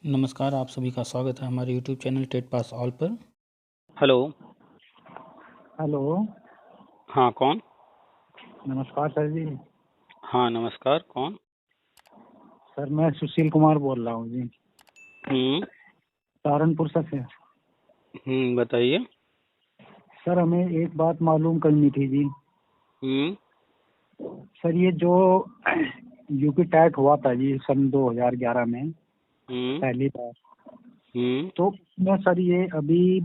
नमस्कार, आप सभी का स्वागत है हमारे YouTube channel TET pass all पर। हेलो। हेलो। हाँ, कौन? नमस्कार सर जी। हाँ, नमस्कार, कौन? सर मैं सुशील कुमार बोल रहा हूँ जी, सहारनपुर से। बताइए। सर हमें एक बात मालूम करनी थी जी। सर ये जो यूपी टैट हुआ था जी सन 2011 में पहली बार, तो उसमें सर ये अभी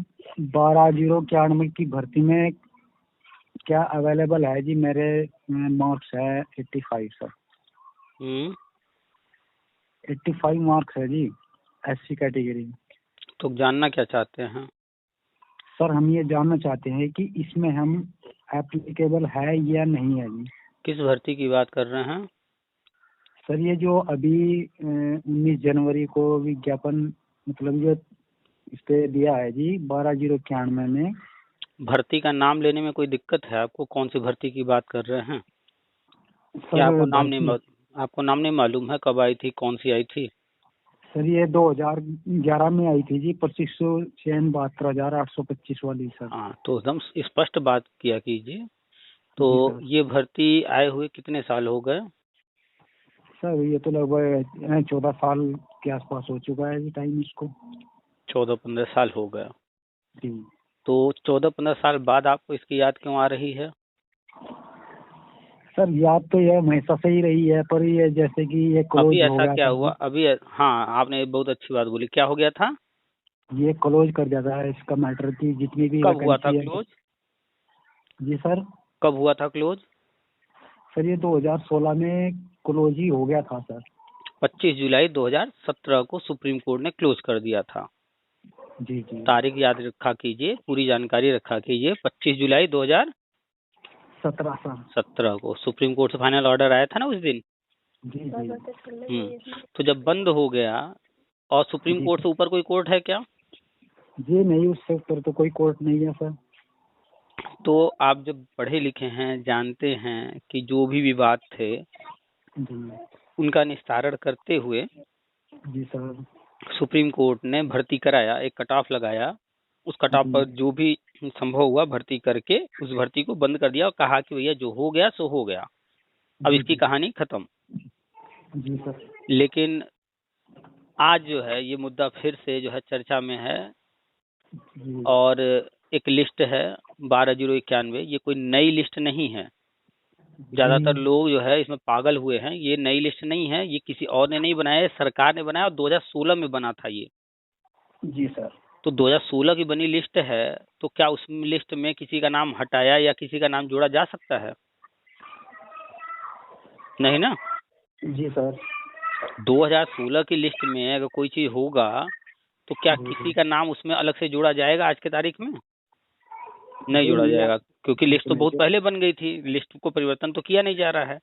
12/091 की भर्ती में क्या अवेलेबल है जी? मेरे मार्क्स है 85 सर। 85 मार्क्स है जी एससी कैटेगरी में। तो जानना क्या चाहते हैं? सर हम ये जानना चाहते हैं कि इसमें हम एप्लीकेबल है या नहीं है जी। किस भर्ती की बात कर रहे हैं? सर ये जो अभी 19 जनवरी को विज्ञापन मतलब जो इस पे दिया है जी 12/091 में। भर्ती का नाम लेने में कोई दिक्कत है आपको? कौन सी भर्ती की बात कर रहे हैं? क्या सर आपको नाम नहीं मालूम है? कब आई थी, कौन सी आई थी? सर ये 2011 में आई थी जी 25,72,825 वाली सर। हाँ, तो एकदम स्पष्ट बात किया कीजिए। तो जी सर। ये भर्ती आए हुए कितने साल हो गए? सर ये तो लगभग 14 साल के आसपास हो चुका है जी टाइम इसको। 14-15 साल हो गए। जी। तो 14-15 साल बाद आपको इसकी याद क्यों आ रही है? सर याद तो यह हमेशा से ही रही है, पर ये जैसे कि ये अभी क्लोज हो ऐसा गया क्या था हुआ? जी। अभी हाँ, आपने बहुत अच्छी बात बोली। क्या हो गया था? ये क्लोज कर दिया था इसका मैटर की जितनी भी कब हुआ था वैकेंसी है। क्लोज? जी सर। कब हुआ था क्लोज? सर ये 2016 में क्लोज ही हो गया था सर। 25 जुलाई 2017 को सुप्रीम कोर्ट ने क्लोज कर दिया था। जी जी। तारीख याद रखा कीजिए, पूरी जानकारी रखा कीजिए। 25 जुलाई 17 सर। 2017 को सुप्रीम कोर्ट से फाइनल ऑर्डर आया था ना उस दिन। जी जी। तो जब बंद हो गया, और सुप्रीम जी कोर्ट से ऊपर कोई कोर्ट है क्या? जी नहीं, उससे ऊपर तो कोई कोर्ट नहीं है सर। तो आप जब पढ़े लिखे हैं, जानते हैं कि जो भी विवाद थे जी। उनका निस्तारण करते हुए जी सर। सुप्रीम कोर्ट ने भर्ती कराया, एक कट ऑफ लगाया। उस कट ऑफ जी पर जो भी संभव हुआ भर्ती करके उस भर्ती को बंद कर दिया और कहा कि भैया जो हो गया सो हो गया, अब जी। इसकी कहानी खत्म। जी सर। लेकिन आज जो है ये मुद्दा फिर से जो है चर्चा में है। जी और एक लिस्ट है 12/091, ये कोई नई लिस्ट नहीं है। ज्यादातर जी। लोग जो है इसमें पागल हुए हैं। ये नई लिस्ट नहीं है, ये किसी और ने नहीं बनाया है, सरकार ने बनाया और 2016 में बना था ये। जी सर। तो 2016 की बनी लिस्ट है, तो क्या उस लिस्ट में किसी का नाम हटाया या किसी का नाम जोड़ा जा सकता है? नहीं ना। जी सर। 2016 की लिस्ट में अगर कोई चीज होगा तो क्या किसी का नाम उसमें अलग से जोड़ा जाएगा आज के तारीख में? नहीं जी जोड़ा नहीं जाएगा, क्योंकि लिस्ट तो नहीं बहुत सर। पहले बन गई थी। लिस्ट को परिवर्तन तो किया नहीं जा रहा है।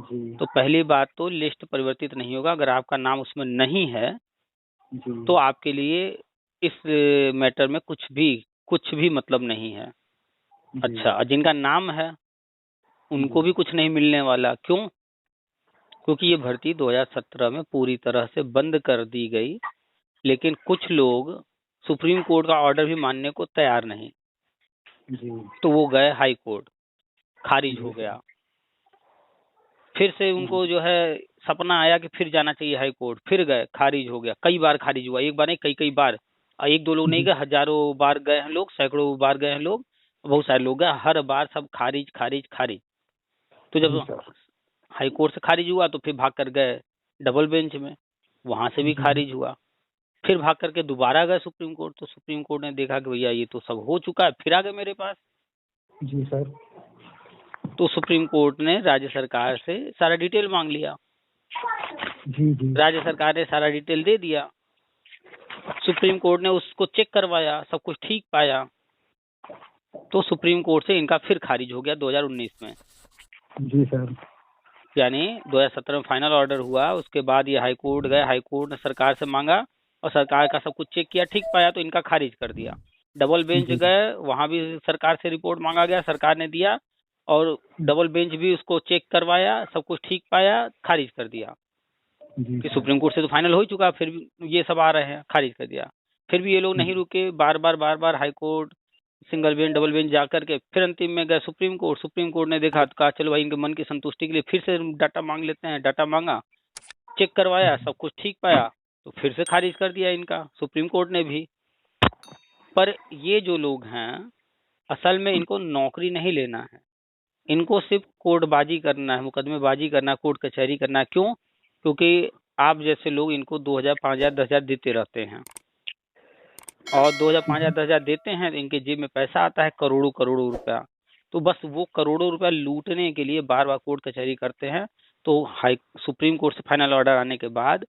जी तो पहली बात तो लिस्ट परिवर्तित नहीं होगा। अगर आपका नाम उसमें नहीं है जी। तो आपके लिए इस मैटर में कुछ भी मतलब नहीं है। जी अच्छा, और जिनका नाम है उनको जी। भी कुछ नहीं मिलने वाला। क्यों? क्योंकि ये भर्ती 2017 में पूरी तरह से बंद कर दी गई। लेकिन कुछ लोग सुप्रीम कोर्ट का ऑर्डर भी मानने को तैयार नहीं, जी तो वो गए हाई कोर्ट, खारिज जी हो सर। गया। फिर से जी उनको जो है सपना आया कि फिर जाना चाहिए हाई कोर्ट, फिर गए, खारिज हो गया। कई बार खारिज हुआ, एक बार नहीं, कई कई बार। और एक दो लोग नहीं जी। गए, हजारों बार गए हैं लोग, सैकड़ों बार गए हैं लोग, बहुत सारे लोग गए, हर बार सब खारिज खारिज खारिज। तो जी जब सर। हाई कोर्ट से खारिज हुआ तो फिर भाग कर गए डबल बेंच में, वहां से भी जी खारिज हुआ। फिर भाग करके दोबारा गए सुप्रीम कोर्ट, तो सुप्रीम कोर्ट ने देखा कि भैया ये तो सब हो चुका है, फिर आ गए मेरे पास। जी सर। तो सुप्रीम कोर्ट ने राज्य सरकार से सारा डिटेल मांग लिया। जी जी। राज्य सरकार ने सारा डिटेल दे दिया। सुप्रीम कोर्ट ने उसको चेक करवाया, सब कुछ ठीक पाया। तो सुप्रीम कोर्ट से इनका फिर खारिज हो गया 2019 में। जी सर। यानी 2017 में फाइनल ऑर्डर हुआ, उसके बाद ये हाई कोर्ट गए, हाई कोर्ट ने सरकार से मांगा और सरकार का सब कुछ चेक किया, ठीक पाया, तो इनका खारिज कर दिया। डबल बेंच जी गए, वहां भी सरकार से रिपोर्ट मांगा गया, सरकार ने दिया। और डबल बेंच भी उसको चेक करवाया, सब कुछ ठीक पाया, खारिज कर दिया। जी कि सर। सुप्रीम कोर्ट से तो फाइनल हो ही चुका, फिर भी ये सब आ रहे हैं, खारिज कर दिया। फिर भी ये लोग नहीं रुके, बार बार high court, single bench, double bench जा करके फिर अंतिम में गए सुप्रीम कोर्ट। सुप्रीम कोर्ट ने देखा तो कहा चलो भाई इनके मन की संतुष्टि के लिए फिर से डाटा मांग लेते हैं। डाटा मांगा, चेक करवाया, सब कुछ ठीक पाया, तो फिर से खारिज कर दिया इनका सुप्रीम कोर्ट ने भी। पर ये जो लोग हैं, असल में इनको नौकरी नहीं लेना है, इनको सिर्फ कोर्टबाजी करना है, मुकदमेबाजी करना है, कोर्ट कचहरी करना है। क्यों? क्योंकि आप जैसे लोग इनको 2000, 5000, 10,000 देते रहते हैं, और 2000, 5000, 10,000 देते हैं तो इनके जेब में पैसा आता है करोड़ों करोड़ों रुपया। तो बस वो करोड़ों रुपया लूटने के लिए बार बार कोर्ट कचहरी करते हैं। तो सुप्रीम कोर्ट से फाइनल ऑर्डर आने के बाद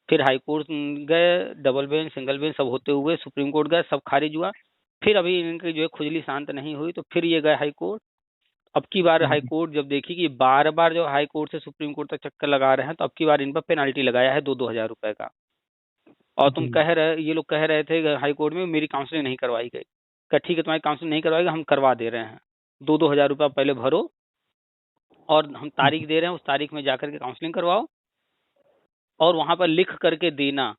फिर हाई कोर्ट गए, डबल बेंच, सिंगल बेंच सब होते हुए सुप्रीम कोर्ट गए, सब खारिज हुआ। फिर अभी इनकी जो है खुजली शांत नहीं हुई, तो फिर ये गए हाई कोर्ट। अब की बार हाई कोर्ट जब देखी कि बार बार जो हाई कोर्ट से सुप्रीम कोर्ट तक चक्कर लगा रहे हैं, तो अब की बार इन पर पेनल्टी लगाया है 2-2 हजार रुपए का। और ये लोग कह रहे थे हाई कोर्ट में मेरी काउंसलिंग नहीं करवाई गई। कहा ठीक है, तुम्हारी काउंसलिंग नहीं करवाई गई, हम करवा दे रहे हैं, 2-2 हजार रुपया पहले भरो, और हम तारीख दे रहे हैं, उस तारीख में जाकर के काउंसलिंग करवाओ, और वहां पर लिख करके देना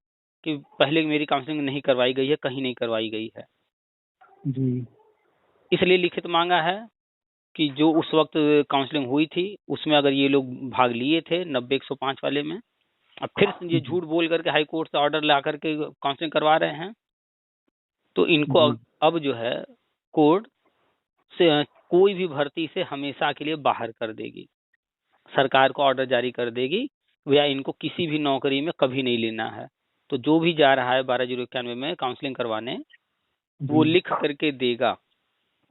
कि पहले मेरी काउंसलिंग नहीं करवाई गई है, कहीं नहीं करवाई गई है। जी इसलिए लिखित मांगा है कि जो उस वक्त काउंसलिंग हुई थी उसमें अगर ये लोग भाग लिए थे 90-105 वाले में, अब फिर ये झूठ बोल करके हाई कोर्ट से ऑर्डर ला करके काउंसलिंग करवा रहे हैं, तो इनको अब जो है कोर्ट से कोई भी भर्ती से हमेशा के लिए बाहर कर देगी, सरकार को ऑर्डर जारी कर देगी, या इनको किसी भी नौकरी में कभी नहीं लेना है। तो जो भी जा रहा है 12,091 में काउंसलिंग करवाने, वो लिख करके देगा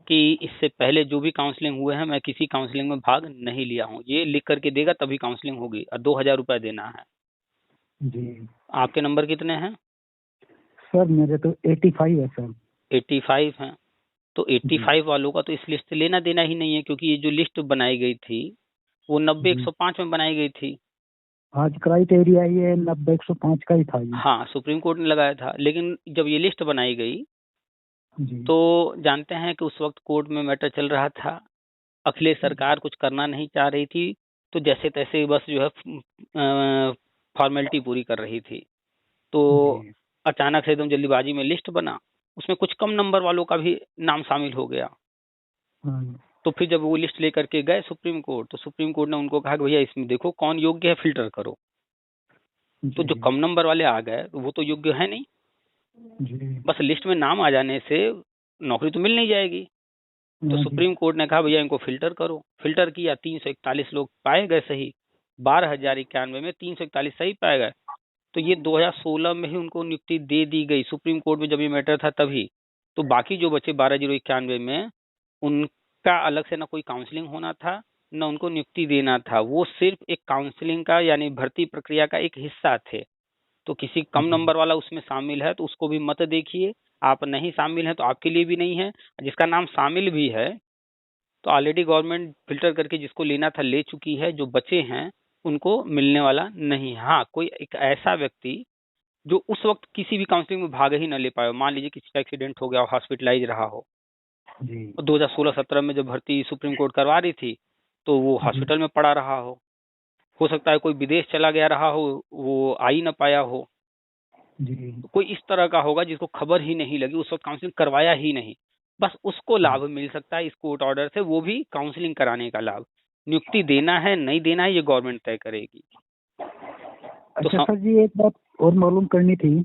कि इससे पहले जो भी काउंसलिंग हुए हैं मैं किसी काउंसलिंग में भाग नहीं लिया हूँ, ये लिख करके देगा तभी काउंसलिंग होगी, और 2,000 रुपया देना है। जी आपके नंबर कितने हैं? सर मेरे तो 85 है सर। 85 हैं। तो 85 वालों का तो इस लिस्ट से लेना देना ही नहीं है, क्योंकि ये जो लिस्ट बनाई गई थी वो 90-105 में बनाई गई थी। आज क्राइटेरिया ये 90-105 का ही था ये। हाँ, सुप्रीम कोर्ट ने लगाया था, लेकिन जब ये लिस्ट बनाई गई जी तो जानते हैं कि उस वक्त कोर्ट में मैटर चल रहा था, अखिलेश सरकार कुछ करना नहीं चाह रही थी, तो जैसे तैसे बस जो है फॉर्मेलिटी पूरी कर रही थी। तो अचानक से एकदम जल्दीबाजी में लिस्ट बना, उसमें कुछ कम नंबर वालों का भी नाम शामिल हो गया। तो फिर जब वो लिस्ट लेकर के गए सुप्रीम कोर्ट, तो सुप्रीम कोर्ट ने उनको कहा कि भैया इसमें देखो कौन योग्य है, फिल्टर करो। तो जो कम नंबर वाले आ गए वो तो योग्य है नहीं, बस लिस्ट में नाम आ जाने से नौकरी तो मिल नहीं जाएगी। तो सुप्रीम कोर्ट ने कहा भैया इनको फिल्टर करो। फिल्टर किया, 341 लोग पाए गए सही, 12,091 में 341 सही पाए गए। तो ये 2016 में ही उनको नियुक्ति दे दी गई, सुप्रीम कोर्ट में जब ये मैटर था तभी। तो बाकी जो बचे 12,091 में, उनका अलग से ना कोई काउंसलिंग होना था, न उनको नियुक्ति देना था, वो सिर्फ एक काउंसलिंग का यानी भर्ती प्रक्रिया का एक हिस्सा थे। तो किसी कम नंबर वाला उसमें शामिल है तो उसको भी मत देखिए, आप नहीं शामिल हैं तो आपके लिए भी नहीं है। जिसका नाम शामिल भी है तो ऑलरेडी गवर्नमेंट फिल्टर करके जिसको लेना था ले चुकी है, जो बचे हैं उनको मिलने वाला नहीं। हाँ, कोई एक ऐसा व्यक्ति जो उस वक्त किसी भी काउंसलिंग में भाग ही न ले पाए, मान लीजिए किसी का एक्सीडेंट हो गया हो, हॉस्पिटलाइज रहा हो, 2016-17 में जब भर्ती सुप्रीम कोर्ट करवा रही थी तो वो हॉस्पिटल में पड़ा रहा हो सकता है कोई विदेश चला गया रहा हो, वो आ ही ना पाया हो, तो कोई इस तरह का होगा जिसको खबर ही नहीं लगी, उस वक्त काउंसलिंग करवाया ही नहीं, बस उसको लाभ मिल सकता है इस कोर्ट ऑर्डर से, वो भी काउंसलिंग कराने का लाभ। नियुक्ति देना है नहीं देना है ये गवर्नमेंट तय करेगी। अच्छा सर जी, एक बात और मालूम करनी थी।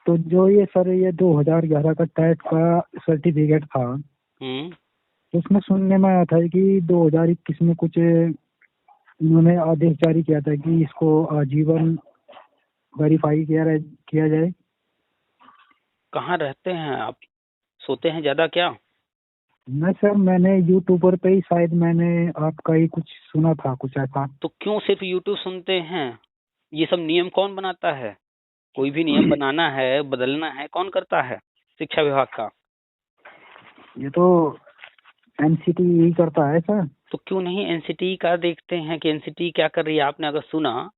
तो जो ये सर ये 2011 का टेट का सर्टिफिकेट था, तो उसमें सुनने में आया था कि 2021 में कुछ उन्होंने आदेश जारी किया था कि इसको आजीवन वेरीफाई किया जाए। कहाँ रहते हैं आप? सोते हैं ज्यादा क्या? नहीं सर, मैंने यूट्यूबर पे ही शायद मैंने आपका ही कुछ सुना था, कुछ ऐसा। तो क्यों सिर्फ यूट्यूब सुनते हैं? ये सब नियम कौन बनाता है? कोई भी नियम बनाना है, बदलना है, कौन करता है? शिक्षा विभाग का। ये तो एनसीटी ही करता है सर। तो क्यों नहीं एनसीटी का देखते हैं कि एनसीटी क्या कर रही है? आपने अगर सुना,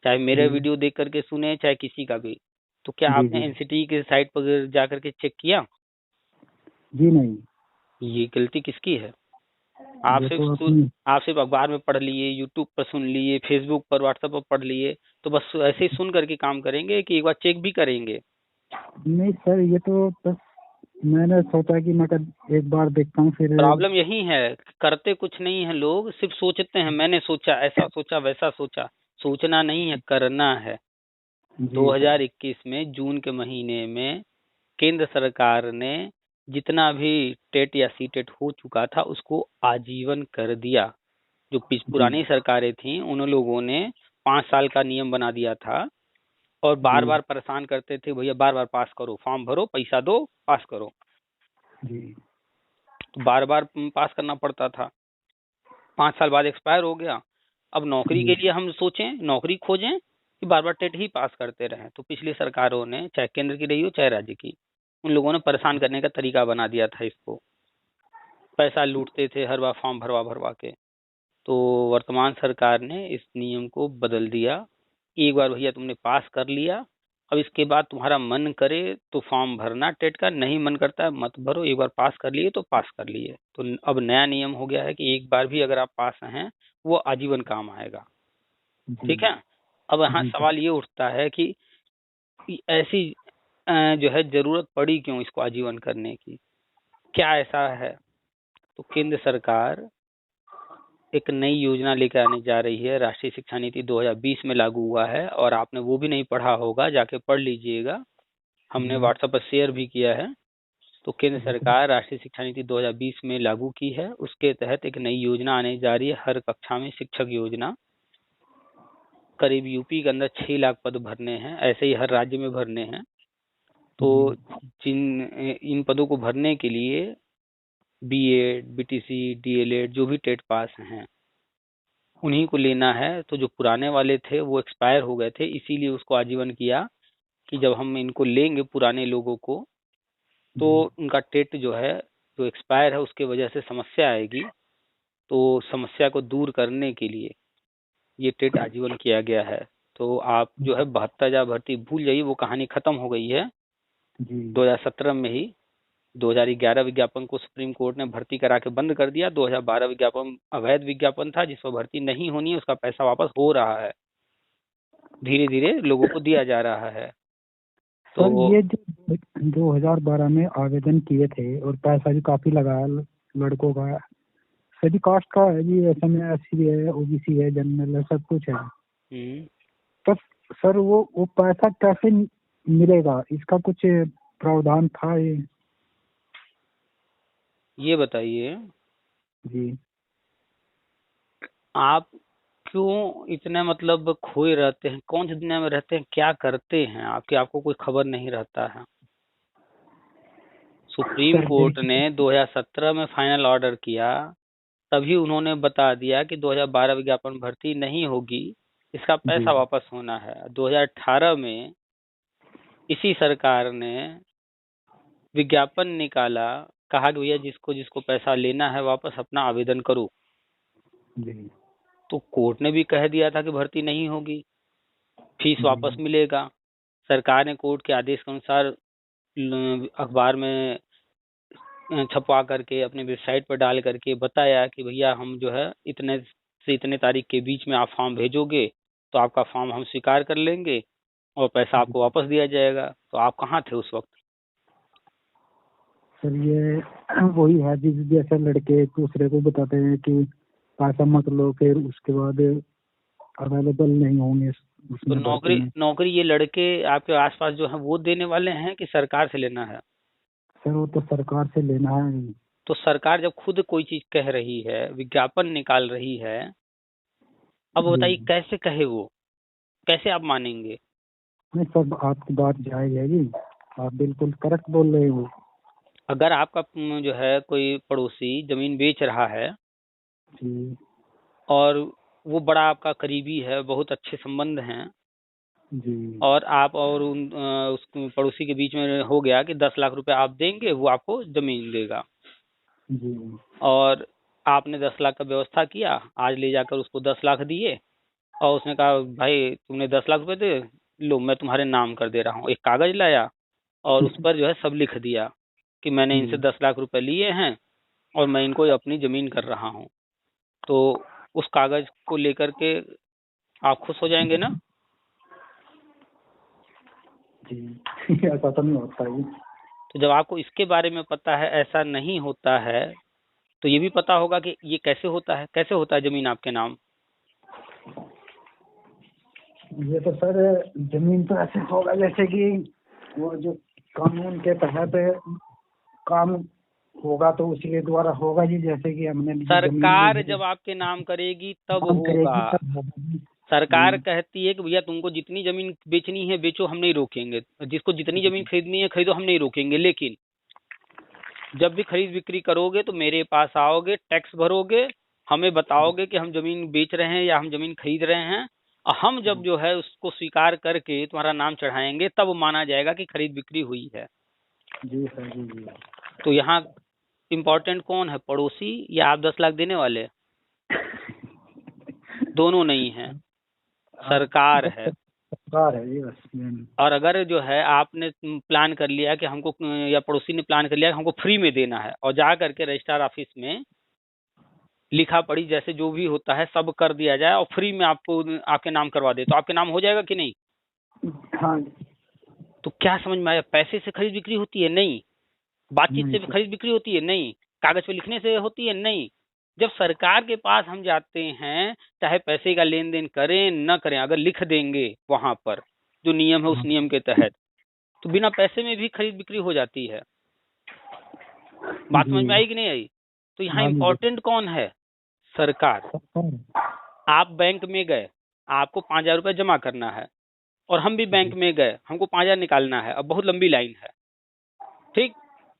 चाहे मेरा वीडियो देख करके सुने चाहे किसी का भी, तो क्या आपने एनसीटी के साइट पर जाकर के चेक किया? जी नहीं। ये गलती किसकी है? आप ये सिर्फ तो अपनी आप सिर्फ अखबार में पढ़ लिए, यूट्यूब पर सुन लिए, फेसबुक पर, व्हाट्सएप पर पढ़ लिए, तो बस ऐसे ही सुन करके काम करेंगे कि एक बार चेक भी करेंगे? नहीं सर, ये तो बस मैंने सोचा कि मैं एक बार देखता हूँ फिर। प्रॉब्लम यही है, करते कुछ नहीं है लोग, सिर्फ सोचते हैं, मैंने सोचा, ऐसा सोचा, वैसा सोचा। सोचना नहीं है, करना है। जी सर। 2021 में जून के महीने में केंद्र सरकार ने जितना भी टेट या सीटेट हो चुका था उसको आजीवन कर दिया। जो जी पुरानी सरकारें थीं उन लोगों ने 5 साल का नियम बना दिया था और बार जी बार परेशान करते थे, भैया बार बार पास करो, फॉर्म भरो, पैसा दो, पास करो। जी तो बार बार पास करना पड़ता था। 5 साल बाद एक्सपायर हो गया। अब नौकरी जी के लिए हम सोचें, नौकरी खोजें, कि बार बार टेट ही पास करते रहें। तो पिछली सरकारों ने, चाहे केंद्र की रही हो चाहे राज्य की, उन लोगों ने परेशान करने का तरीका बना दिया था इसको। पैसा लूटते थे हर बार फॉर्म भरवा भरवा के। तो वर्तमान सरकार ने इस नियम को बदल दिया। एक बार भैया तुमने पास कर लिया, अब इसके बाद तुम्हारा मन करे तो फॉर्म भरना टेट का, नहीं मन करता है मत भरो। एक बार पास कर लिए तो पास कर लिए। तो अब नया नियम हो गया है कि एक बार भी अगर आप पास हैं वो आजीवन काम आएगा। जी ठीक है। अब यहाँ जी सर। सवाल ये उठता है कि ऐसी जो है जरूरत पड़ी क्यों इसको आजीवन करने की, क्या ऐसा है? तो केंद्र सरकार एक नई योजना लेकर आने जा रही है। राष्ट्रीय शिक्षा नीति 2020 में लागू हुआ है और आपने वो भी नहीं पढ़ा होगा, जाके पढ़ लीजिएगा, हमने जी व्हाट्सएप पर शेयर भी किया है। तो केंद्र जी सर। सरकार राष्ट्रीय शिक्षा नीति 2020 में लागू की है। उसके तहत एक नई योजना आने जा रही है, हर कक्षा में शिक्षक योजना। करीब यूपी के अंदर 6 लाख पद भरने हैं, ऐसे ही हर राज्य में भरने हैं। तो जी इन पदों को भरने के लिए बीएड, बीटीसी, डीएलएड जो भी टेट पास हैं उन्हीं को लेना है। तो जो पुराने वाले थे वो एक्सपायर हो गए थे, इसीलिए उसको आजीवन किया कि जब हम इनको लेंगे पुराने लोगों को तो जी उनका टेट जो है, जो एक्सपायर है, उसके वजह से समस्या आएगी। तो समस्या को दूर करने के लिए ये टेट आजीवन किया गया है। तो आप जो है 72,000 भर्ती भूल जाइए, वो कहानी खत्म हो गई है। जी 2017 में ही 2011 विज्ञापन को सुप्रीम कोर्ट ने भर्ती करा के बंद कर दिया। 2012 विज्ञापन अवैध विज्ञापन था जिस पर भर्ती नहीं होनी है, उसका पैसा वापस हो रहा है, धीरे धीरे लोगों को दिया जा रहा है। सर, तो ये जो 2012 में आवेदन किए थे और पैसा भी काफी लगाया लड़कों का, सभी कास्ट का है जी, एसएम है, एससी भी है, ओबीसी है, जनरल है, सब कुछ है। तो सर वो पैसा कैसे मिलेगा, इसका कुछ प्रावधान था ये बताइए, जी आप क्यों इतने मतलब खोए रहते हैं? कौन सी दुनिया में रहते हैं? क्या करते हैं आपकी, आपको कोई खबर नहीं रहता है? सुप्रीम सर कोर्ट ने देखिए। 2017 में फाइनल ऑर्डर किया, तभी उन्होंने बता दिया कि 2012 विज्ञापन भर्ती नहीं होगी, इसका जी पैसा वापस होना है। 2018 में इसी सरकार ने विज्ञापन निकाला, कहा कि भैया जिसको जिसको पैसा लेना है वापस अपना आवेदन करो। जी तो कोर्ट ने भी कह दिया था कि भर्ती नहीं होगी, फीस वापस जी मिलेगा। सरकार ने कोर्ट के आदेश के अनुसार अखबार में छपवा करके अपने वेबसाइट पर डाल करके बताया कि भैया हम जो है इतने से इतने तारीख के बीच में आप फॉर्म भेजोगे तो आपका फॉर्म हम स्वीकार कर लेंगे और पैसा जी। आपको वापस दिया जाएगा। तो आप कहाँ थे उस वक्त? सर ये वही है जिस जैसे लड़के एक दूसरे को बताते हैं कि पैसा मत लो, फिर उसके बाद अवेलेबल नहीं होंगे तो उसमें भर्ती नौकरी में। नौकरी ये लड़के आपके आसपास जो है वो देने वाले हैं कि सरकार से लेना है? सर वो तो सरकार से लेना है। तो सरकार जब खुद कोई चीज कह रही है, विज्ञापन निकाल रही है, अब जी बताइए कैसे कहे वो, कैसे आप मानेंगे? नहीं सर, आपकी बात जायज है जी, आप बिल्कुल करेक्ट बोल रहे हो। अगर आपका जो है कोई पड़ोसी जमीन बेच रहा है जी और वो बड़ा आपका करीबी है, बहुत अच्छे संबंध हैं, जी और आप और उस पड़ोसी के बीच में हो गया कि 10 लाख रुपए आप देंगे, वो आपको जमीन देगा, जी और आपने 10 लाख का व्यवस्था किया, आज ले जाकर उसको 10 लाख दिए, और उसने कहा भाई तुमने 10 लाख रुपए दे लो, मैं तुम्हारे नाम कर दे रहा हूँ। एक कागज लाया और उस पर जो है सब लिख दिया कि मैंने इनसे जी 10 लाख रुपए लिए हैं और मैं इनको अपनी जमीन कर रहा हूँ। तो उस कागज को लेकर के आप खुश हो जाएंगे ना? जी ऐसा तो नहीं होता है। तो जब आपको इसके बारे में पता है ऐसा नहीं होता है, तो ये भी पता होगा कि ये कैसे होता है, कैसे होता है जमीन आपके नाम। ये तो सर जमीन तो ऐसे होगा जैसे कि वो जो कानून के तहत काम होगा तो उसी के द्वारा होगा जी, जैसे कि हमने सरकार जब आपके नाम करेगी तब होगा। सरकार कहती है कि भैया तुमको जितनी जमीन बेचनी है बेचो, हम नहीं रोकेंगे, जिसको जितनी जमीन खरीदनी है खरीदो, हम नहीं रोकेंगे। लेकिन जब भी खरीद बिक्री करोगे तो मेरे पास आओगे, टैक्स भरोगे, हमें बताओगे कि हम जमीन बेच रहे हैं या हम जमीन खरीद रहे हैं, और हम जब जो है उसको स्वीकार करके तुम्हारा नाम चढ़ाएंगे तब माना जाएगा कि खरीद बिक्री हुई है। जी सर जी। तो यहाँ इम्पोर्टेंट कौन है, पड़ोसी या आप 10 लाख देने वाले? दोनों नहीं है, सरकार है। सरकार है ये बस। और अगर जो है आपने प्लान कर लिया कि हमको, या पड़ोसी ने प्लान कर लिया कि हमको फ्री में देना है, और जा करके रजिस्ट्रार ऑफिस में लिखा पढ़ी जैसे जो भी होता है सब कर दिया जाए और फ्री में आपको आपके नाम करवा दे, तो आपके नाम हो जाएगा कि नहीं? हाँ। तो क्या समझ में आया? पैसे से खरीद बिक्री होती है? नहीं। बातचीत से खरीद बिक्री होती है? नहीं। कागज पे लिखने से होती है? नहीं। जब सरकार के पास हम जाते हैं, चाहे पैसे का लेन देन करें न करें, अगर लिख देंगे वहां पर जो नियम है उस नियम के तहत, तो बिना पैसे में भी खरीद बिक्री हो जाती है। बात समझ में आई कि नहीं आई? तो यहाँ इम्पोर्टेंट कौन है? सरकार। आप बैंक में गए, आपको 5,000 रुपये जमा करना है, और हम भी बैंक में गए, हमको 5,000 निकालना है। अब बहुत लंबी लाइन है, ठीक,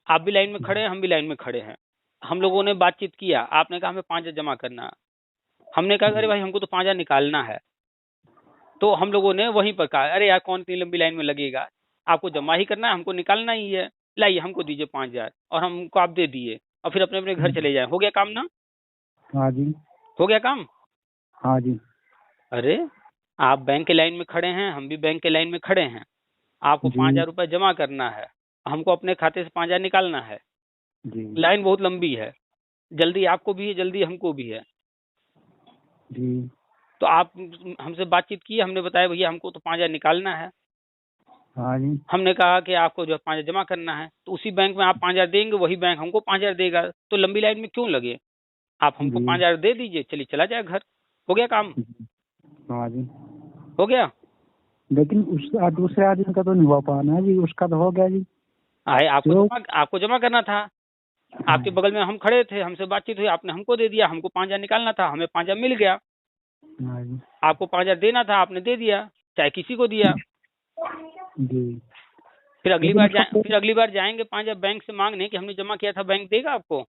आप भी लाइन में खड़े हैं, हम भी लाइन में खड़े हैं। हम लोगों ने बातचीत किया, आपने कहा हमें 5,000 जमा करना है, हमने कहा अरे भाई हमको तो 5,000 निकालना है। तो हम लोगों ने वहीं पर कहा अरे यार कौन इतनी लंबी लाइन में लगेगा, आपको जमा ही करना है, हमको निकालना ही है, लाइए हमको दीजिए 5,000, और हमको आप दे दिए, और फिर अपने अपने घर चले जाए। हो गया काम ना? हाँ जी। हो गया काम? हाँ जी। अरे आप बैंक के लाइन में खड़े हैं, हम भी बैंक के लाइन में खड़े हैं, आपको 5,000 रुपये जमा करना है, हमको अपने खाते से 5,000 निकालना है जी। लाइन बहुत लंबी है, जल्दी आपको भी है, जल्दी हमको भी है जी। तो आप हमसे बातचीत की, हमने बताया भैया हमको तो 5,000 निकालना है। हाँ जी। हमने कहा कि आपको जो 5,000 जमा करना है, तो उसी बैंक में आप 5,000 देंगे, वही बैंक हमको 5,000 देगा, तो लंबी लाइन में क्यों लगे? आप हमको 5,000 दे दीजिए, चलिए चला जाए घर। हो गया काम? हाँ जी। हो गया। लेकिन उस दूसरे आदमी का तो नहीं हो पाना जी, उसका तो हो गया जी। आए आपको जमा करना था, आपके बगल में हम खड़े थे, हमसे बातचीत हुई, आपने हमको दे दिया, हमको 5,000 निकालना था, हमें 5,000 मिल गया। आपको 5,000 देना था, आपने दे दिया, चाहे किसी को दिया जी। फिर अगली बार जाएंगे 5,000 बैंक से मांगने कि हमने जमा किया था, बैंक देगा आपको?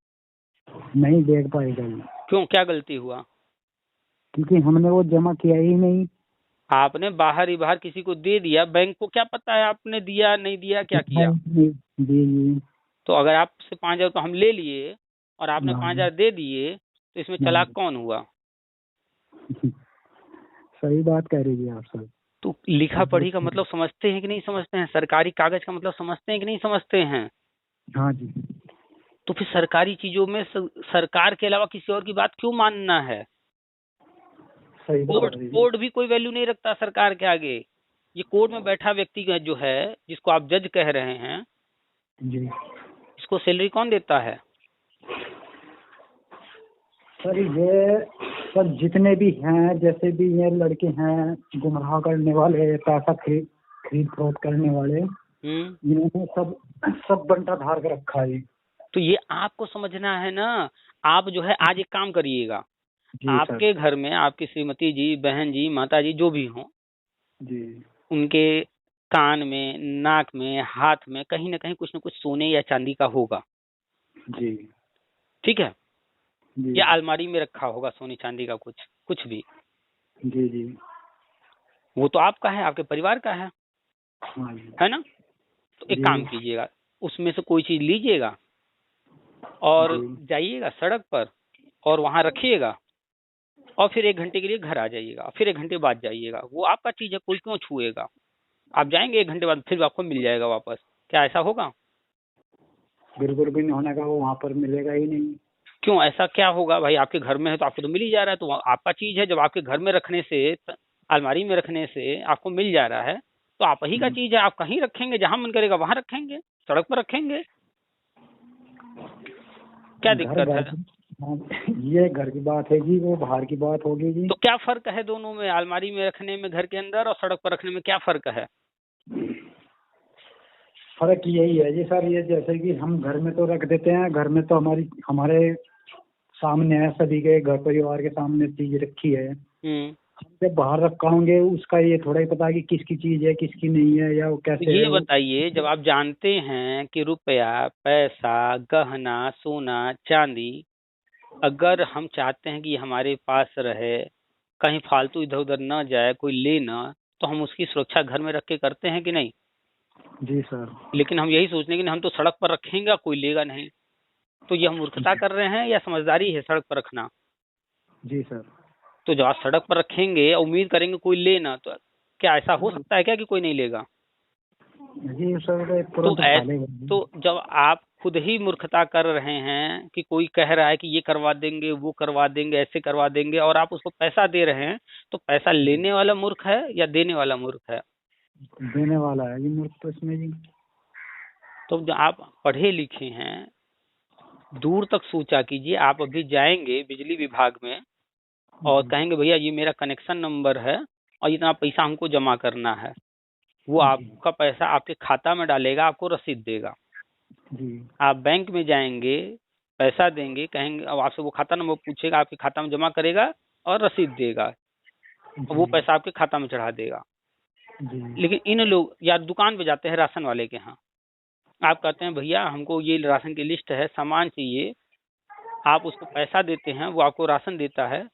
नहीं दे पाएगा। क्यों, क्या गलती हुआ? क्योंकि हमने वो जमा किया ही नहीं। आपने बाहर ही बाहर किसी को दे दिया, बैंक को क्या पता है आपने दिया नहीं दिया, क्या किया? जी। तो अगर आपसे 5,000 तो हम ले लिए और आपने 5,000 दे दिए, तो इसमें चालाक कौन हुआ? सही बात कह रही है आप सर। तो लिखा पढ़ी का मतलब समझते हैं कि नहीं समझते हैं? सरकारी कागज का मतलब समझते हैं कि नहीं समझते हैं? हाँ जी। तो फिर सरकारी चीजों में सरकार के अलावा किसी और की बात क्यों मानना है? कोर्ट भी कोई वैल्यू नहीं रखता सरकार के आगे। ये कोर्ट में बैठा व्यक्ति जो है, जिसको आप जज कह रहे हैं जी, इसको सैलरी कौन देता है? सर ये सर जितने भी हैं, जैसे भी ये लड़के हैं गुमराह करने वाले, पैसा खरीद फरोख्त करने वाले, इन्होंने सब बंटा धार कर रखा है। तो ये आपको समझना है ना। आप जो है आज एक काम करिएगा, आपके घर में आपकी श्रीमती जी, बहन जी, माता जी जो भी हों जी, उनके कान में, नाक में, हाथ में कहीं ना कहीं कुछ न कुछ सोने या चांदी का होगा जी। ठीक है जी। या अलमारी में रखा होगा सोने चांदी का कुछ भी जी जी। वो तो आपका है, आपके परिवार का है है ना। तो एक काम कीजिएगा, उसमें से कोई चीज लीजिएगा और जाइएगा सड़क पर और वहां रखिएगा, और फिर 1 घंटे के लिए घर आ जाइएगा, फिर 1 घंटे बाद जाइएगा। वो आपका चीज है, कोई क्यों छुएगा? आप जाएंगे 1 घंटे बाद, फिर आपको मिल जाएगा वापस। क्या ऐसा होगा? बिल्कुल भी नहीं होने का, वो वहां पर मिलेगा ही नहीं। क्यों ऐसा क्या होगा भाई? आपके घर में है तो आपको तो मिल ही जा रहा है, तो आपका चीज है। जब आपके घर में रखने से, अलमारी में रखने से आपको मिल जा रहा है, तो आप ही का चीज है, आप कहीं रखेंगे, जहां मन करेगा वहां रखेंगे, सड़क पर रखेंगे, क्या दिक्कत है? ये घर की बात है जी, वो बाहर की बात होगी जी। तो क्या फर्क है दोनों में? अलमारी में रखने में घर के अंदर और सड़क पर रखने में क्या फर्क है? फर्क यही है जी सर, ये जैसे कि हम घर में तो रख देते हैं, घर में तो हमारे सामने है, सभी के घर परिवार के सामने चीज रखी है। हम जब बाहर रखाओगे उसका ये थोड़ा ही पता है कि किसकी चीज है किसकी नहीं है, या वो कैसे ये है। बताइए, जब आप जानते हैं कि रुपया, पैसा, गहना, सोना, चांदी, अगर हम चाहते हैं कि ये हमारे पास रहे, कहीं फालतू इधर उधर न जाए, कोई ले ना, तो हम उसकी सुरक्षा घर में रख के करते हैं कि नहीं? जी सर। लेकिन हम यही सोचते हैं कि हम तो सड़क पर रखेंगे, कोई लेगा नहीं। तो ये हम मूर्खता कर रहे हैं या समझदारी है सड़क पर रखना? जी सर। तो जब आप सड़क पर रखेंगे, उम्मीद करेंगे कोई ले ना, तो क्या ऐसा हो सकता है क्या कि कोई नहीं लेगा? जी सर, तो जब आप खुद ही मूर्खता कर रहे हैं कि कोई कह रहा है कि ये करवा देंगे, वो करवा देंगे, ऐसे करवा देंगे, और आप उसको पैसा दे रहे हैं, तो पैसा लेने वाला मूर्ख है या देने वाला मूर्ख है? देने वाला है जी मूर्ख तो इसमें जी। तो जब आप पढ़े लिखे हैं, दूर तक सोचा कीजिए। आप अभी जाएंगे बिजली विभाग में और कहेंगे भैया ये मेरा कनेक्शन नंबर है और इतना पैसा हमको जमा करना है, वो आपका पैसा आपके खाता में डालेगा, आपको रसीद देगा। जी। आप बैंक में जाएंगे, पैसा देंगे, कहेंगे, अब आपसे वो खाता नंबर पूछेगा, आपके खाता में जमा करेगा और रसीद देगा, वो पैसा आपके खाता में चढ़ा देगा। लेकिन इन लोग, या दुकान पे जाते हैं राशन वाले के यहाँ, आप कहते हैं भैया हमको ये राशन की लिस्ट है, सामान चाहिए, आप उसको पैसा देते हैं, वो आपको राशन देता है।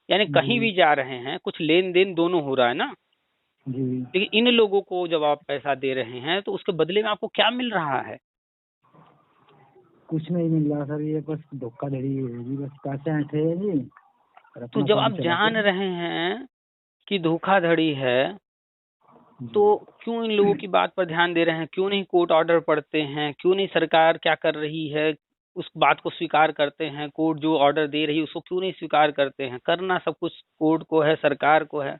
यानी कहीं भी जा रहे हैं, कुछ लेन देन दोनों हो रहा है ना। लेकिन इन लोगों को जब आप पैसा दे रहे हैं तो उसके बदले में आपको क्या मिल रहा है? कुछ नहीं मिल रहा सर, ये बस धोखाधड़ी है जी, बस पैसे ऐंठे हैं जी। तो जब आप जान रहे हैं कि धोखाधड़ी है, तो क्यों इन लोगों की बात पर ध्यान दे रहे हैं? क्यों नहीं कोर्ट ऑर्डर पढ़ते हैं? क्यों नहीं सरकार क्या कर रही है उस बात को स्वीकार करते हैं? कोर्ट जो ऑर्डर दे रही है उसको क्यों नहीं स्वीकार करते हैं? करना सब कुछ कोर्ट को है, सरकार को है,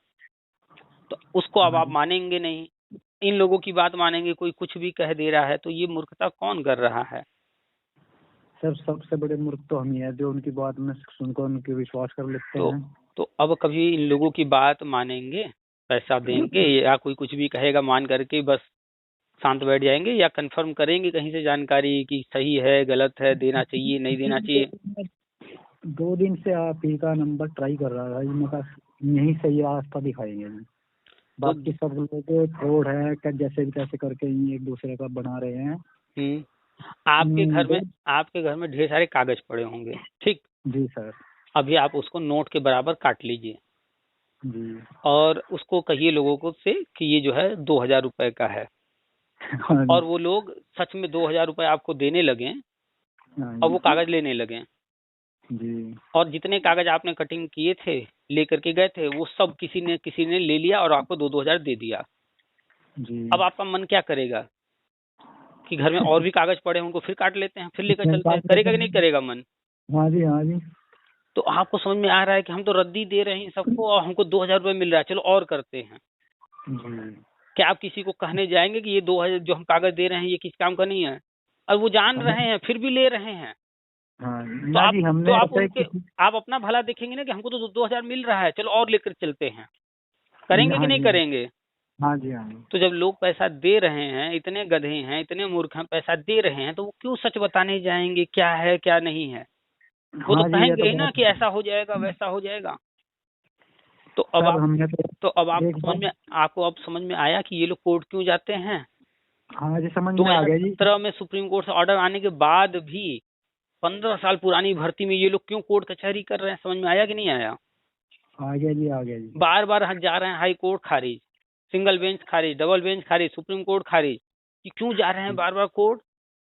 तो उसको अब आप मानेंगे नहीं, इन लोगों की बात मानेंगे। कोई कुछ भी कह दे रहा है, तो ये मूर्खता कौन कर रहा है? सर सबसे बड़े मूर्ख तो हम ही है, जो उनकी बात में सुनकर उनके विश्वास कर लेते हैं। तो अब कभी इन लोगों की बात मानेंगे? पैसा देंगे या कोई कुछ भी कहेगा मान करके बस शांत बैठ जाएंगे, या कंफर्म करेंगे कहीं से जानकारी कि सही है, गलत है, देना चाहिए, नहीं देना चाहिए? 2 दिन से आप ही का नंबर ट्राई कर रहा था जी, मैं कहा यही सही रास्ता दिखाएंगे जी। बाकी सब लोग फ्रॉड है, जैसे भी कैसे करके एक दूसरे का बना रहे हैं। आपके घर में ढेर सारे कागज पड़े होंगे, ठीक? जी सर। अभी आप उसको नोट के बराबर काट लीजिए जी। और उसको कहिए लोगों को से कि ये जो है 2000 रुपए का है, और वो लोग सच में 2000 रुपए आपको देने लगे और वो कागज लेने लगे जी। और जितने कागज आपने कटिंग किए थे, लेकर के गए थे, वो सब किसी ने ले लिया और आपको 2-2000 दे दिया जी। अब आपका मन क्या करेगा कि घर में और भी कागज पड़े हैं, उनको फिर काट लेते हैं, फिर लेकर चलते हैं? करेगा कि नहीं करेगा मन? हाँ जी, हाँ जी। तो आपको समझ में आ रहा है कि हम तो रद्दी दे रहे हैं सबको और हमको 2000 रुपये मिल रहा है, चलो और करते हैं। क्या आप किसी को कहने जाएंगे कि ये 2000 जो हम कागज दे रहे हैं ये किस काम का नहीं है? और वो जान रहे हैं फिर भी ले रहे हैं। तो आप अपना भला देखेंगे ना कि हमको तो 2000 मिल रहा है, चलो और लेकर चलते हैं। करेंगे कि नहीं करेंगे? हाँ जी, हाँ जी। तो जब लोग पैसा दे रहे हैं, इतने गधे हैं, इतने मूर्ख हैं, पैसा दे रहे हैं, तो वो क्यों सच बताने जाएंगे क्या है क्या नहीं है? वो तो कहेंगे ही ना कि ऐसा हो जाएगा, वैसा हो जाएगा। तो अब आपको अब समझ में आया कि ये लोग कोर्ट क्यों जाते हैं? हाँ जी, समझ में आ गया जी। 2017 में सुप्रीम कोर्ट से ऑर्डर आने के बाद भी 15 साल पुरानी भर्ती में ये लोग क्यों कोर्ट कचहरी कर रहे हैं? समझ में आया कि नहीं आया? आ गया जी, आ गया जी। बार बार जा रहे हैं हाई कोर्ट खारिज, सिंगल बेंच खारिज, डबल बेंच खारिज, सुप्रीम कोर्ट खारिज, कि क्यों जा रहे हैं बार बार कोर्ट?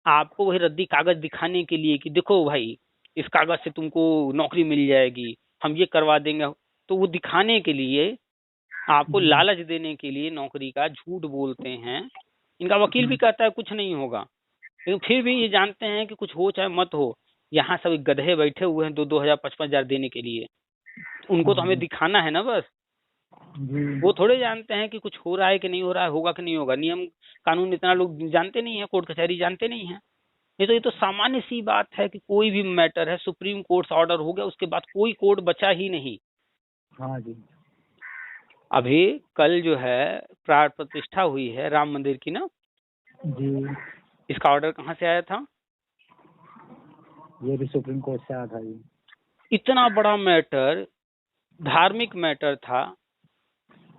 आपको वही रद्दी कागज दिखाने के लिए कि देखो भाई इस कागज से तुमको नौकरी मिल जाएगी, हम ये करवा देंगे। तो वो दिखाने के लिए, आपको लालच देने के लिए नौकरी का झूठ बोलते हैं। इनका वकील भी कहता है कुछ नहीं होगा, लेकिन फिर भी ये जानते हैं कि कुछ हो चाहे मत हो, यहाँ सब गधे बैठे हुए हैं 2-2 हजार 5-5 हजार देने के लिए। उनको तो हमें दिखाना है ना बस। वो थोड़े जानते हैं कि कुछ हो रहा है कि नहीं हो रहा है, होगा कि नहीं होगा। नियम कानून इतना लोग जानते नहीं है, कोर्ट कचहरी जानते नहीं है। ये तो सामान्य सी बात है कि कोई भी मैटर है, सुप्रीम कोर्ट से ऑर्डर हो गया उसके बाद कोई कोर्ट बचा ही नहीं। हाँ जी। अभी कल जो है प्राण प्रतिष्ठा हुई है राम मंदिर की ना जी। इसका ऑर्डर कहाँ से आया था? ये भी सुप्रीम कोर्ट से आया था जी। इतना बड़ा मैटर, धार्मिक मैटर था।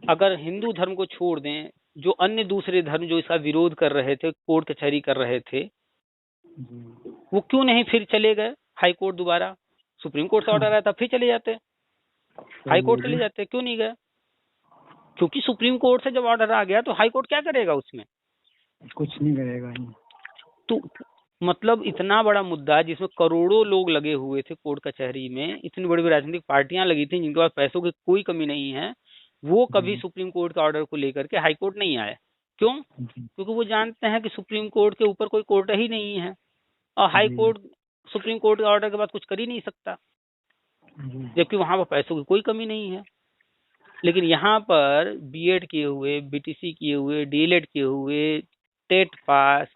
अगर हिंदू धर्म को छोड़ दें, जो अन्य दूसरे धर्म जो इसका विरोध कर रहे थे, कोर्ट कचहरी कर रहे थे, वो क्यों नहीं फिर चले गए हाई कोर्ट दोबारा? सुप्रीम कोर्ट से ऑर्डर आया था, फिर चले जाते हाई कोर्ट, चले जाते, क्यों नहीं गए? क्योंकि सुप्रीम कोर्ट से जब ऑर्डर आ गया तो हाई कोर्ट क्या करेगा उसमें? कुछ नहीं करेगा। तो मतलब इतना बड़ा मुद्दा जिसमें करोड़ों लोग लगे हुए थे कोर्ट कचहरी में, इतनी बड़ी बड़ी राजनीतिक पार्टियां लगी थी जिनके पास पैसों की कोई कमी नहीं है, वो कभी सुप्रीम कोर्ट के ऑर्डर को लेकर के हाई कोर्ट नहीं आए। क्यों? क्योंकि वो जानते हैं कि सुप्रीम कोर्ट के ऊपर कोई कोर्ट ही नहीं है और हाई कोर्ट सुप्रीम कोर्ट के ऑर्डर के बाद कुछ कर ही नहीं सकता, जबकि वहां पर पैसों की कोई कमी नहीं है। लेकिन यहाँ पर बीएड किए हुए, बीटीसी किए हुए, डीएलएड किए हुए, टेट पास,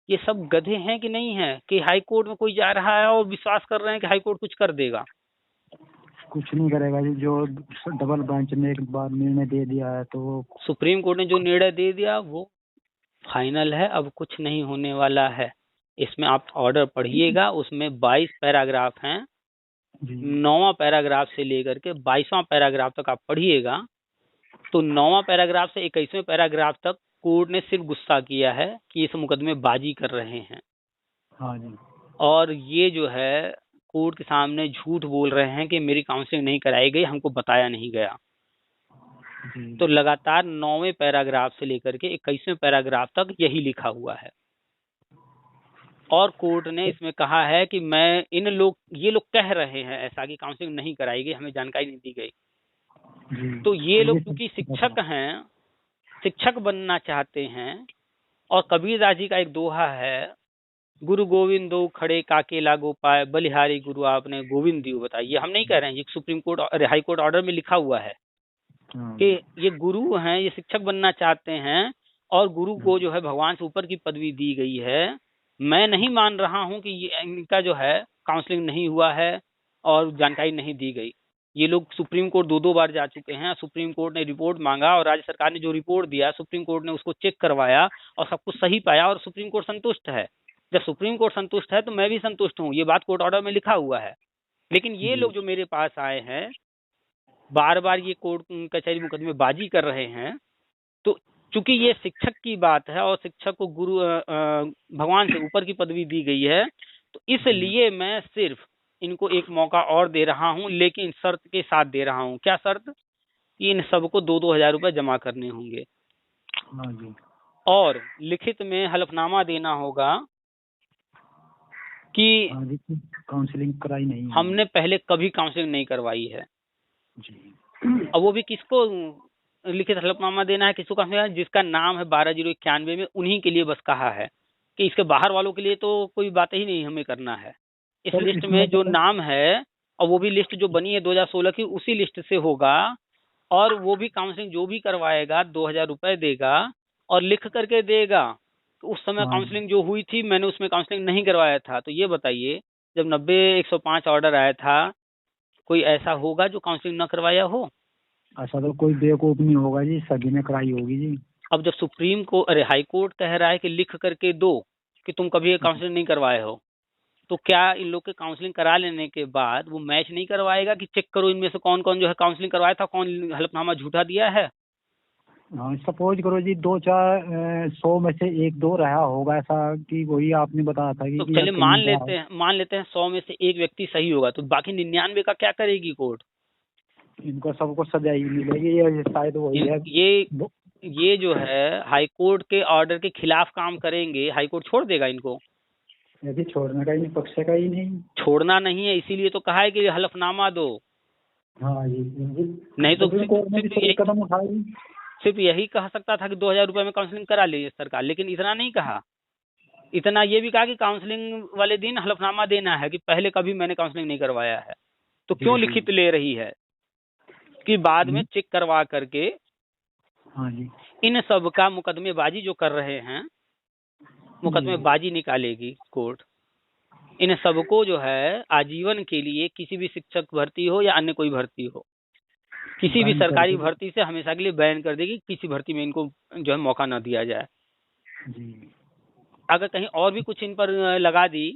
ये सब गधे हैं कि नहीं है कि हाई कोर्ट में कोई जा रहा है और विश्वास कर रहे हैं कि हाई कोर्ट कुछ कर देगा? कुछ नहीं करेगा जी। जो डबल बेंच ने एक बार निर्णय दे दिया है तो सुप्रीम कोर्ट ने जो निर्णय दे दिया वो फाइनल है, अब कुछ नहीं होने वाला है। इसमें आप ऑर्डर पढ़िएगा, उसमें 22 पैराग्राफ हैं। 9वां पैराग्राफ से लेकर के 22वां पैराग्राफ तक आप पढ़िएगा तो 9वां पैराग्राफ से 21वें पैराग्राफ तक कोर्ट ने सिर्फ गुस्सा किया है कि इस मुकदमे बाजी कर रहे हैं। हाँ जी। और ये जो है कोर्ट के सामने झूठ बोल रहे हैं कि मेरी काउंसलिंग नहीं कराई गई, हमको बताया नहीं गया। तो लगातार 9वें पैराग्राफ से लेकर के 21वें पैराग्राफ तक यही लिखा हुआ है। और कोर्ट ने इसमें कहा है कि ये लोग कह रहे हैं ऐसा कि काउंसलिंग नहीं कराई गई, हमें जानकारी नहीं दी गई। तो ये लोग क्योंकि शिक्षक हैं, शिक्षक बनना चाहते हैं, और कबीरदास जी का एक दोहा है, गुरु गोविंद दो खड़े काके लागो पाए, बलिहारी गुरु आपने गोविंद दियो बताइए। ये हम नहीं कह रहे हैं, ये सुप्रीम कोर्ट और हाई कोर्ट ऑर्डर में लिखा हुआ है कि ये गुरु हैं, ये शिक्षक बनना चाहते हैं और गुरु को जो है भगवान से ऊपर की पदवी दी गई है। मैं नहीं मान रहा हूं कि ये इनका जो है काउंसलिंग नहीं हुआ है और जानकारी नहीं दी गई। ये लोग सुप्रीम कोर्ट 2-2 बार जा चुके हैं, सुप्रीम कोर्ट ने रिपोर्ट मांगा और राज्य सरकार ने जो रिपोर्ट दिया सुप्रीम कोर्ट ने उसको चेक करवाया और सब कुछ सही पाया और सुप्रीम कोर्ट संतुष्ट है। जब सुप्रीम कोर्ट संतुष्ट है तो मैं भी संतुष्ट हूँ, ये बात कोर्ट ऑर्डर में लिखा हुआ है। लेकिन ये लोग जो मेरे पास आए हैं बार बार ये कोर्ट कचहरी मुकदमे बाजी कर रहे हैं, तो चूंकि ये शिक्षक की बात है और शिक्षक को गुरु भगवान से ऊपर की पदवी दी गई है, तो इसलिए मैं सिर्फ इनको एक मौका और दे रहा हूं, लेकिन शर्त के साथ दे रहा हूं। क्या शर्त? कि इन सबको 2-2 हजार रुपए जमा करने होंगे और लिखित में हलफनामा देना होगा कि काउंसलिंग कराई नहीं है, हमने पहले कभी काउंसलिंग नहीं करवाई है जी। अब वो भी किसको लिखित हलफनामा देना है, किसको कहना है? जिसका नाम है 12091 में, उन्हीं के लिए बस कहा है कि इसके बाहर वालों के लिए तो कोई बात ही नहीं हमें करना है। इस लिस्ट में जो नाम है, और वो भी लिस्ट जो बनी है 2016 की, उसी लिस्ट से होगा। और वो भी काउंसलिंग जो भी करवाएगा 2000 रुपए देगा और लिख करके देगा। तो उस समय काउंसलिंग जो हुई थी मैंने उसमें काउंसलिंग नहीं करवाया था। तो ये बताइए, जब 90-105 ऑर्डर आया था, कोई ऐसा होगा जो काउंसलिंग न करवाया हो? ऐसा तो कोई बेवकूफ नहीं होगा जी, सभी ने कराई होगी जी। अब जब सुप्रीम कोर्ट, अरे हाई कोर्ट कह रहा है कि लिख करके दो कि तुम कभी काउंसलिंग नहीं करवाए हो, तो क्या इन लोग के काउंसलिंग करा लेने के बाद वो मैच नहीं करवाएगा कि चेक करो इनमें से कौन कौन जो है काउंसलिंग करवाया था, कौन हलफनामा झूठा दिया है? हाँ, सपोज करो जी 2-4 100 में से 1-2 रहा होगा ऐसा कि वही आपने बताया था कि तो चलिए मान लेते हैं 100 में से एक व्यक्ति सही होगा, तो बाकी 99 का क्या करेगी कोर्ट? इनको सबको सजा ही मिलेगी, ये शायद वही है। ये जो है हाई कोर्ट के ऑर्डर के खिलाफ काम करेंगे, हाई कोर्ट छोड़ देगा इनको? यदि छोड़ने का ही नहीं, पक्ष का ही नहीं, छोड़ना नहीं है, इसीलिए तो कहा है कि हलफनामा दो। हाँ जी, नहीं तो कदम उठाएगी। सिर्फ यही कह सकता था कि 2000 रुपए में काउंसलिंग करा लीजिए सरकार, लेकिन इतना नहीं कहा। इतना ये भी कहा कि काउंसलिंग वाले दिन हलफनामा देना है कि पहले कभी मैंने काउंसलिंग नहीं करवाया है, तो क्यों लिखित ले रही है कि बाद में चेक करवा करके हाँ जी, इन सब का मुकदमेबाजी जो कर रहे हैं, मुकदमेबाजी निकालेगी कोर्ट। इन सबको जो है आजीवन के लिए किसी भी शिक्षक भर्ती हो या अन्य कोई भर्ती हो, किसी भी सरकारी भर्ती से हमेशा के लिए बैन कर देगी, किसी भर्ती में इनको जो है मौका ना दिया जाए। अगर कहीं और भी कुछ इन पर लगा दी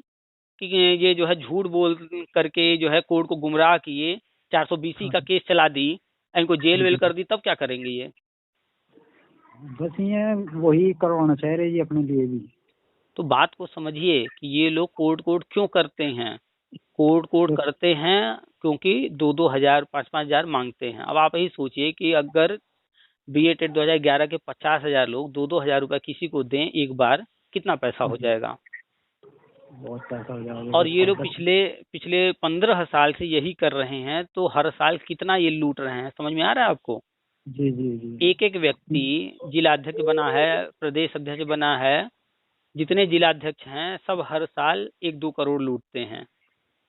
कि ये जो है झूठ बोल करके जो है कोर्ट को गुमराह किए, 420 का केस चला दी, इनको जेल वेल कर दी, तब क्या करेंगे ये? बस ये वही करवाना चाह रहे जी अपने लिए भी। तो बात को समझिए कि ये लोग कोर्ट क्यों करते हैं। कोर्ट करते हैं क्योंकि 2-2 हजार 5-5 हजार मांगते हैं। अब आप यही सोचिए कि अगर BA टेट 2011 के 50,000 लोग 2-2 हजार रुपया किसी को दें एक बार, कितना पैसा हो जाएगा? बहुत पैसा हो जाएगा। और ये लोग पिछले 15 साल से यही कर रहे हैं, तो हर साल कितना ये लूट रहे हैं, समझ में आ रहा है आपको? जी जी जी। एक व्यक्ति जिलाध्यक्ष बना है, प्रदेश अध्यक्ष बना है, जितने जिलाध्यक्ष हैं सब हर साल 1-2 करोड़ लूटते हैं।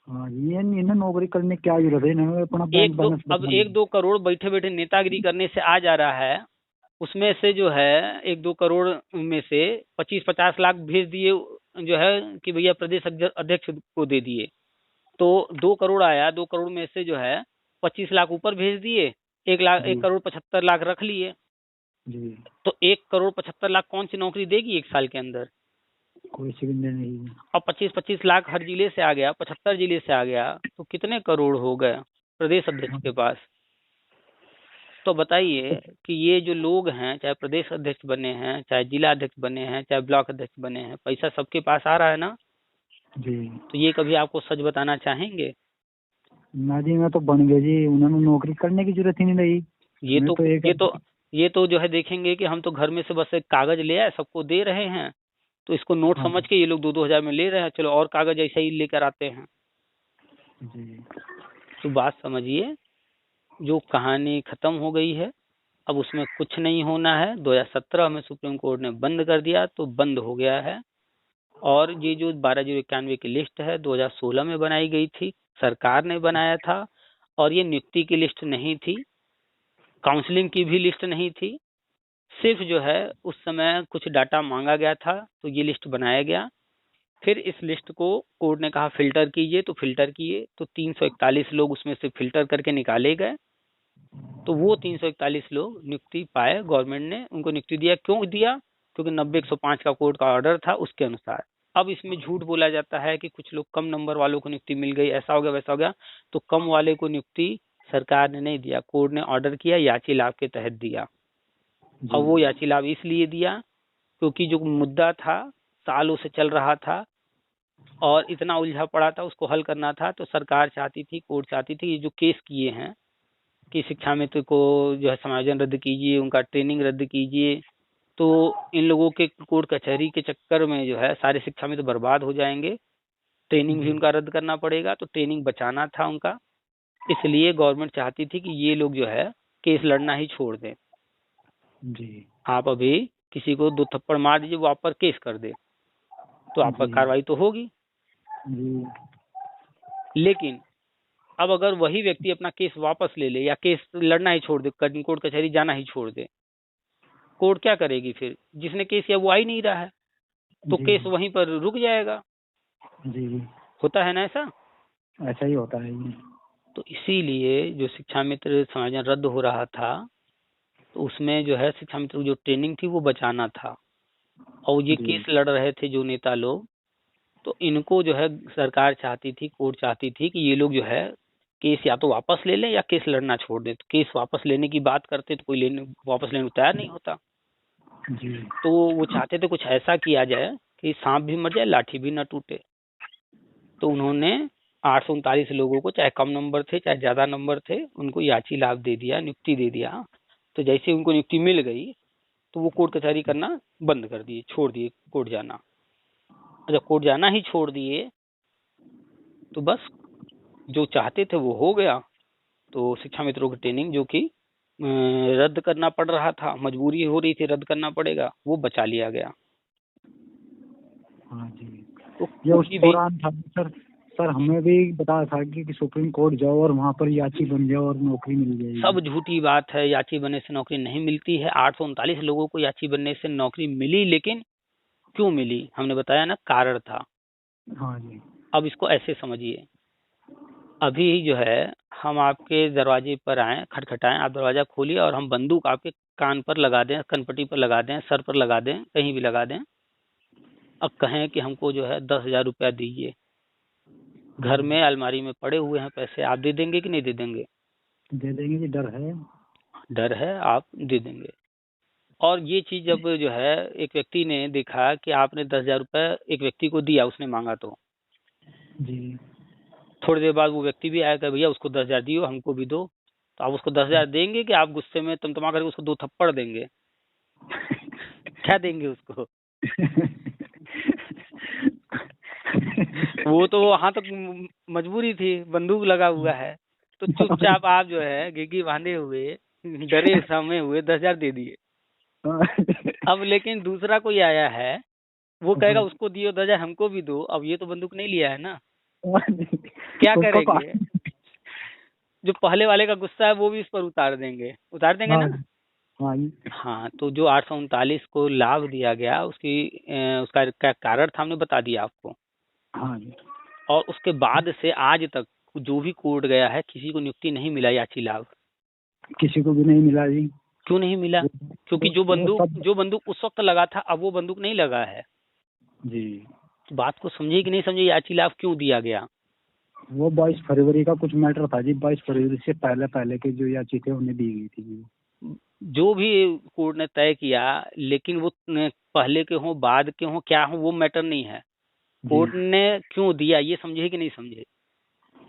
हाँ, ये इन्हें नौकरी करने क्या जरूरत है, इन्हें अपना बैंक बैलेंस। अब 1-2 करोड़ बैठे बैठे नेतागिरी करने से आ जा रहा है, उसमें से जो है 1-2 करोड़ में से 25-50 लाख भेज दिए जो है कि भैया प्रदेश अध्यक्ष को दे दिए, तो 2 करोड़ आया, 2 करोड़ में से जो है 25 लाख ऊपर भेज दिए, 1 करोड़ 75 लाख रख लिए। तो 1 करोड़ 75 लाख कौन सी नौकरी देगी एक साल के अंदर? कोई सुविधा नहीं। अब 25-25 लाख हर जिले से आ गया, 75 जिले से आ गया, तो कितने करोड़ हो गए प्रदेश अध्यक्ष के पास? तो बताइए कि ये जो लोग हैं, चाहे प्रदेश अध्यक्ष बने हैं, चाहे जिला अध्यक्ष बने हैं, चाहे ब्लॉक अध्यक्ष बने हैं, पैसा सबके पास आ रहा है ना जी। तो ये कभी आपको सच बताना चाहेंगे? ना जी, मैं तो बन गया जी, उन्होंने नौकरी करने की जरूरत ही नहीं रही। ये तो जो है देखेंगे कि हम तो घर में से बस एक कागज ले आए, सबको दे रहे हैं, तो इसको नोट समझ के ये लोग 2-2 हजार में ले रहे हैं, चलो और कागज ऐसा ही लेकर आते हैं जी। तो बात समझिए, जो कहानी खत्म हो गई है, अब उसमें कुछ नहीं होना है। 2017 में सुप्रीम कोर्ट ने बंद कर दिया तो बंद हो गया है। और ये जो 12,091 की लिस्ट है 2016 में बनाई गई थी, सरकार ने बनाया था, और ये नियुक्ति की लिस्ट नहीं थी, काउंसलिंग की भी लिस्ट नहीं थी, सिर्फ जो है उस समय कुछ डाटा मांगा गया था तो ये लिस्ट बनाया गया। फिर इस लिस्ट को कोर्ट ने कहा फिल्टर कीजिए, तो फिल्टर किए तो 341 लोग उसमें से फिल्टर करके निकाले गए। तो वो 341 लोग नियुक्ति पाए, गवर्नमेंट ने उनको नियुक्ति दिया। क्यों दिया? क्योंकि 90-105 का कोर्ट का ऑर्डर था उसके अनुसार। अब इसमें झूठ बोला जाता है कि कुछ लोग कम नंबर वालों को नियुक्ति मिल गई, ऐसा हो गया वैसा हो गया। तो कम वाले को नियुक्ति सरकार ने नहीं दिया, कोर्ट ने ऑर्डर किया, याची लाभ के तहत दिया। और वो याची लाभ इसलिए दिया क्योंकि जो मुद्दा था सालों से चल रहा था और इतना उलझा पड़ा था, उसको हल करना था। तो सरकार चाहती थी, कोर्ट चाहती थी, ये जो केस किए हैं कि शिक्षा मित्र को जो है समायोजन रद्द कीजिए, उनका ट्रेनिंग रद्द कीजिए, तो इन लोगों के कोर्ट कचहरी के चक्कर में जो है सारे शिक्षा मित्र बर्बाद हो जाएंगे, ट्रेनिंग भी उनका रद्द करना पड़ेगा। तो ट्रेनिंग बचाना था उनका, इसलिए गवर्नमेंट चाहती थी कि ये लोग जो है केस लड़ना ही छोड़ दें। जी। आप अभी किसी को 2 थप्पड़ मार दीजिए, वो आप पर केस कर दे, तो आप पर कार्रवाई तो होगी। लेकिन अब अगर वही व्यक्ति अपना केस वापस ले ले या केस लड़ना ही छोड़ दे, कोर्ट कचहरी जाना ही छोड़ दे, कोर्ट क्या करेगी फिर? जिसने केस किया वो आ ही नहीं रहा है, तो केस वहीं पर रुक जाएगा। जी। होता है ना ऐसा? ऐसा ही होता है। तो इसीलिए जो शिक्षा मित्र समायोजन रद्द हो रहा था, तो उसमें जो है शिक्षा मित्र की जो ट्रेनिंग थी वो बचाना था। और ये केस लड़ रहे थे जो नेता लोग, तो इनको जो है सरकार चाहती थी, कोर्ट चाहती थी कि ये लोग जो है केस या तो वापस ले लें या केस लड़ना छोड़ दें। तो केस वापस लेने की बात करते तो कोई वापस लेने को तैयार नहीं होता। तो वो चाहते थे कुछ ऐसा किया जाए कि सांप भी मर जाए, लाठी भी न टूटे। तो उन्होंने 839 लोगों को, चाहे कम नंबर थे चाहे ज्यादा नंबर थे, उनको याची लाभ दे दिया, नियुक्ति दे दिया। तो जैसे उनको नियुक्ति मिल गई तो वो कोर्ट कचहरी करना बंद कर दिए, छोड़ दिए कोर्ट जाना। जब कोर्ट जाना ही छोड़ दिए तो बस जो चाहते थे वो हो गया। तो शिक्षा मित्रों की ट्रेनिंग जो कि रद्द करना पड़ रहा था, मजबूरी हो रही थी, रद्द करना पड़ेगा, वो बचा लिया गया। हाँ जी। तो ये उस दौरान था सर। सर हमें भी बताया था कि सुप्रीम कोर्ट जाओ और वहाँ पर याची बन जाओ और नौकरी मिल जाएगी। सब झूठी बात है, याची बनने से नौकरी नहीं मिलती है। 839 लोगों को याची बनने से नौकरी मिली, लेकिन क्यों मिली? हमने बताया ना, कारण था। हाँ जी। अब इसको ऐसे समझिए, अभी जो है हम आपके दरवाजे पर आए, खटखटाएं, आप दरवाजा खोलिए और हम बंदूक आपके कान पर लगा दें, कनपट्टी पर लगा दें, सर पर लगा दें, कहीं भी लगा दें। अब कहें कि हमको जो है 10,000 रुपया दीजिए, घर में अलमारी में पड़े हुए हैं पैसे, आप दे देंगे कि नहीं दे देंगे? दे देंगे जी, डर है। डर है, आप दे देंगे। और ये चीज जब जो है एक व्यक्ति ने देखा कि आपने 10,000 रुपये एक व्यक्ति को दिया, उसने मांगा, तो जी। थोड़ी देर बाद वो व्यक्ति भी आया कि भैया उसको 10,000 दियो, हमको भी दो। तो आप उसको 10,000 देंगे कि आप गुस्से में तमतमा करके उसको 2 थप्पड़ देंगे? क्या देंगे उसको? वो तो वहां तक मजबूरी थी, बंदूक लगा हुआ है, तो चुपचाप आप जो है गिग्गी बांधे हुए, डरे सहमे हुए 10,000 दे दिए। अब लेकिन दूसरा कोई आया है, वो कहेगा उसको दियो 10,000, हमको भी दो। अब ये तो बंदूक नहीं लिया है ना, क्या करेंगे? जो पहले वाले का गुस्सा है वो भी इस पर उतार देंगे ना। हाँ, तो जो 839 को लाभ दिया गया, उसका क्या कारण था, हमने बता दिया आपको। हाँ जी। और उसके बाद से आज तक जो भी कोर्ट गया है, किसी को नियुक्ति नहीं मिला याची लाभ। किसी को भी नहीं मिला जी। क्यों नहीं मिला? क्योंकि जो बंदूक उस वक्त लगा था, अब वो बंदूक नहीं लगा है जी। तो बात को समझे कि नहीं समझे, याची लाभ क्यों दिया गया? वो 22 फरवरी का कुछ मैटर था जी। 22 फरवरी से पहले के जो याची थे उन्हें दी गई थी। जो भी कोर्ट ने तय किया, लेकिन वो पहले के हों, बाद के हों, क्या हो, वो मैटर नहीं है। कोर्ट ने क्यों दिया, ये समझे कि नहीं समझे?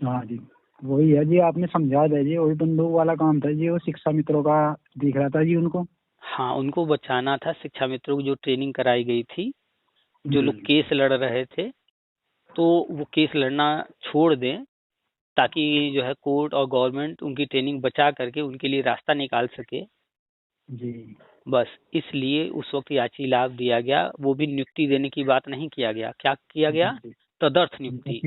हाँ जी, वही है जी, आपने समझा दिया जी। वही बंदूक वाला काम था जी, वो शिक्षा मित्रों का दिख रहा था जी उनको। हाँ, उनको बचाना था, शिक्षा मित्रों को जो ट्रेनिंग कराई गई थी, जो लोग केस लड़ रहे थे, तो वो केस लड़ना छोड़ दें, ताकि जो है कोर्ट और गवर्नमेंट उनकी ट्रेनिंग बचा करके उनके लिए रास्ता निकाल सके जी। बस इसलिए उस वक्त याची लाभ दिया गया। वो भी नियुक्ति देने की बात नहीं किया गया। क्या किया गया? तदर्थ नियुक्ति।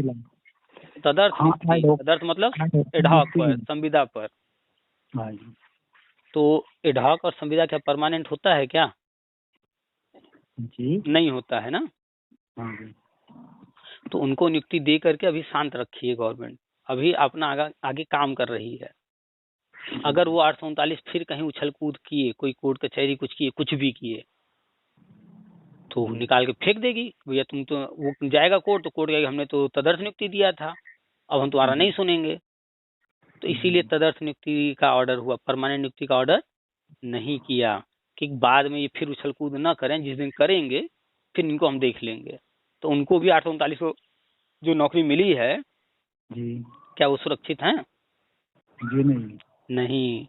तदर्थ मतलब एडहॉक पर, संविदा पर। तो एडहॉक और संविदा क्या परमानेंट होता है क्या? जी नहीं होता है ना। तो उनको नियुक्ति दे करके अभी शांत रखिए गवर्नमेंट, अभी अपना आगे काम कर रही है। अगर वो 839 फिर कहीं उछल कूद किए, कोई कोर्ट कचहरी कुछ किए, कुछ भी किए, तो निकाल के फेंक देगी। भैया तुम तो, वो जाएगा कोर्ट, तो कोर्ट कहेगा हमने तो तदर्थ नियुक्ति दिया था, अब हम तुम्हारा नहीं सुनेंगे। तो इसीलिए तदर्थ नियुक्ति का ऑर्डर हुआ, परमानेंट नियुक्ति का ऑर्डर नहीं किया, कि बाद में ये फिर उछल कूद ना करें। जिस दिन करेंगे फिर इनको हम देख लेंगे। तो उनको भी 839 को जो नौकरी मिली है जी, क्या वो सुरक्षित है? जी नहीं,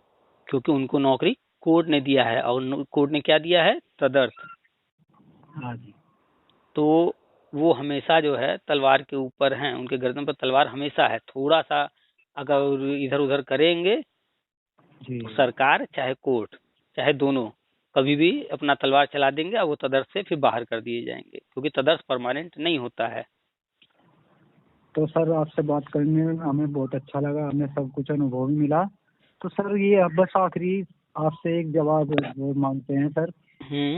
क्योंकि उनको नौकरी कोर्ट ने दिया है, और कोर्ट ने क्या दिया है? तदर्थ। हाँ जी। तो वो हमेशा जो है तलवार के ऊपर हैं, उनके गर्दन पर तलवार हमेशा है। थोड़ा सा अगर इधर उधर करेंगे तो सरकार चाहे कोर्ट चाहे दोनों कभी भी अपना तलवार चला देंगे, और वो तदर्थ से फिर बाहर कर दिए जाएंगे, क्योंकि तदर्थ परमानेंट नहीं होता है। तो सर आपसे बात करने में हमें बहुत अच्छा लगा, हमें सब कुछ अनुभव भी मिला। तो सर ये अब बस आखिरी आपसे एक जवाब मांगते हैं सर।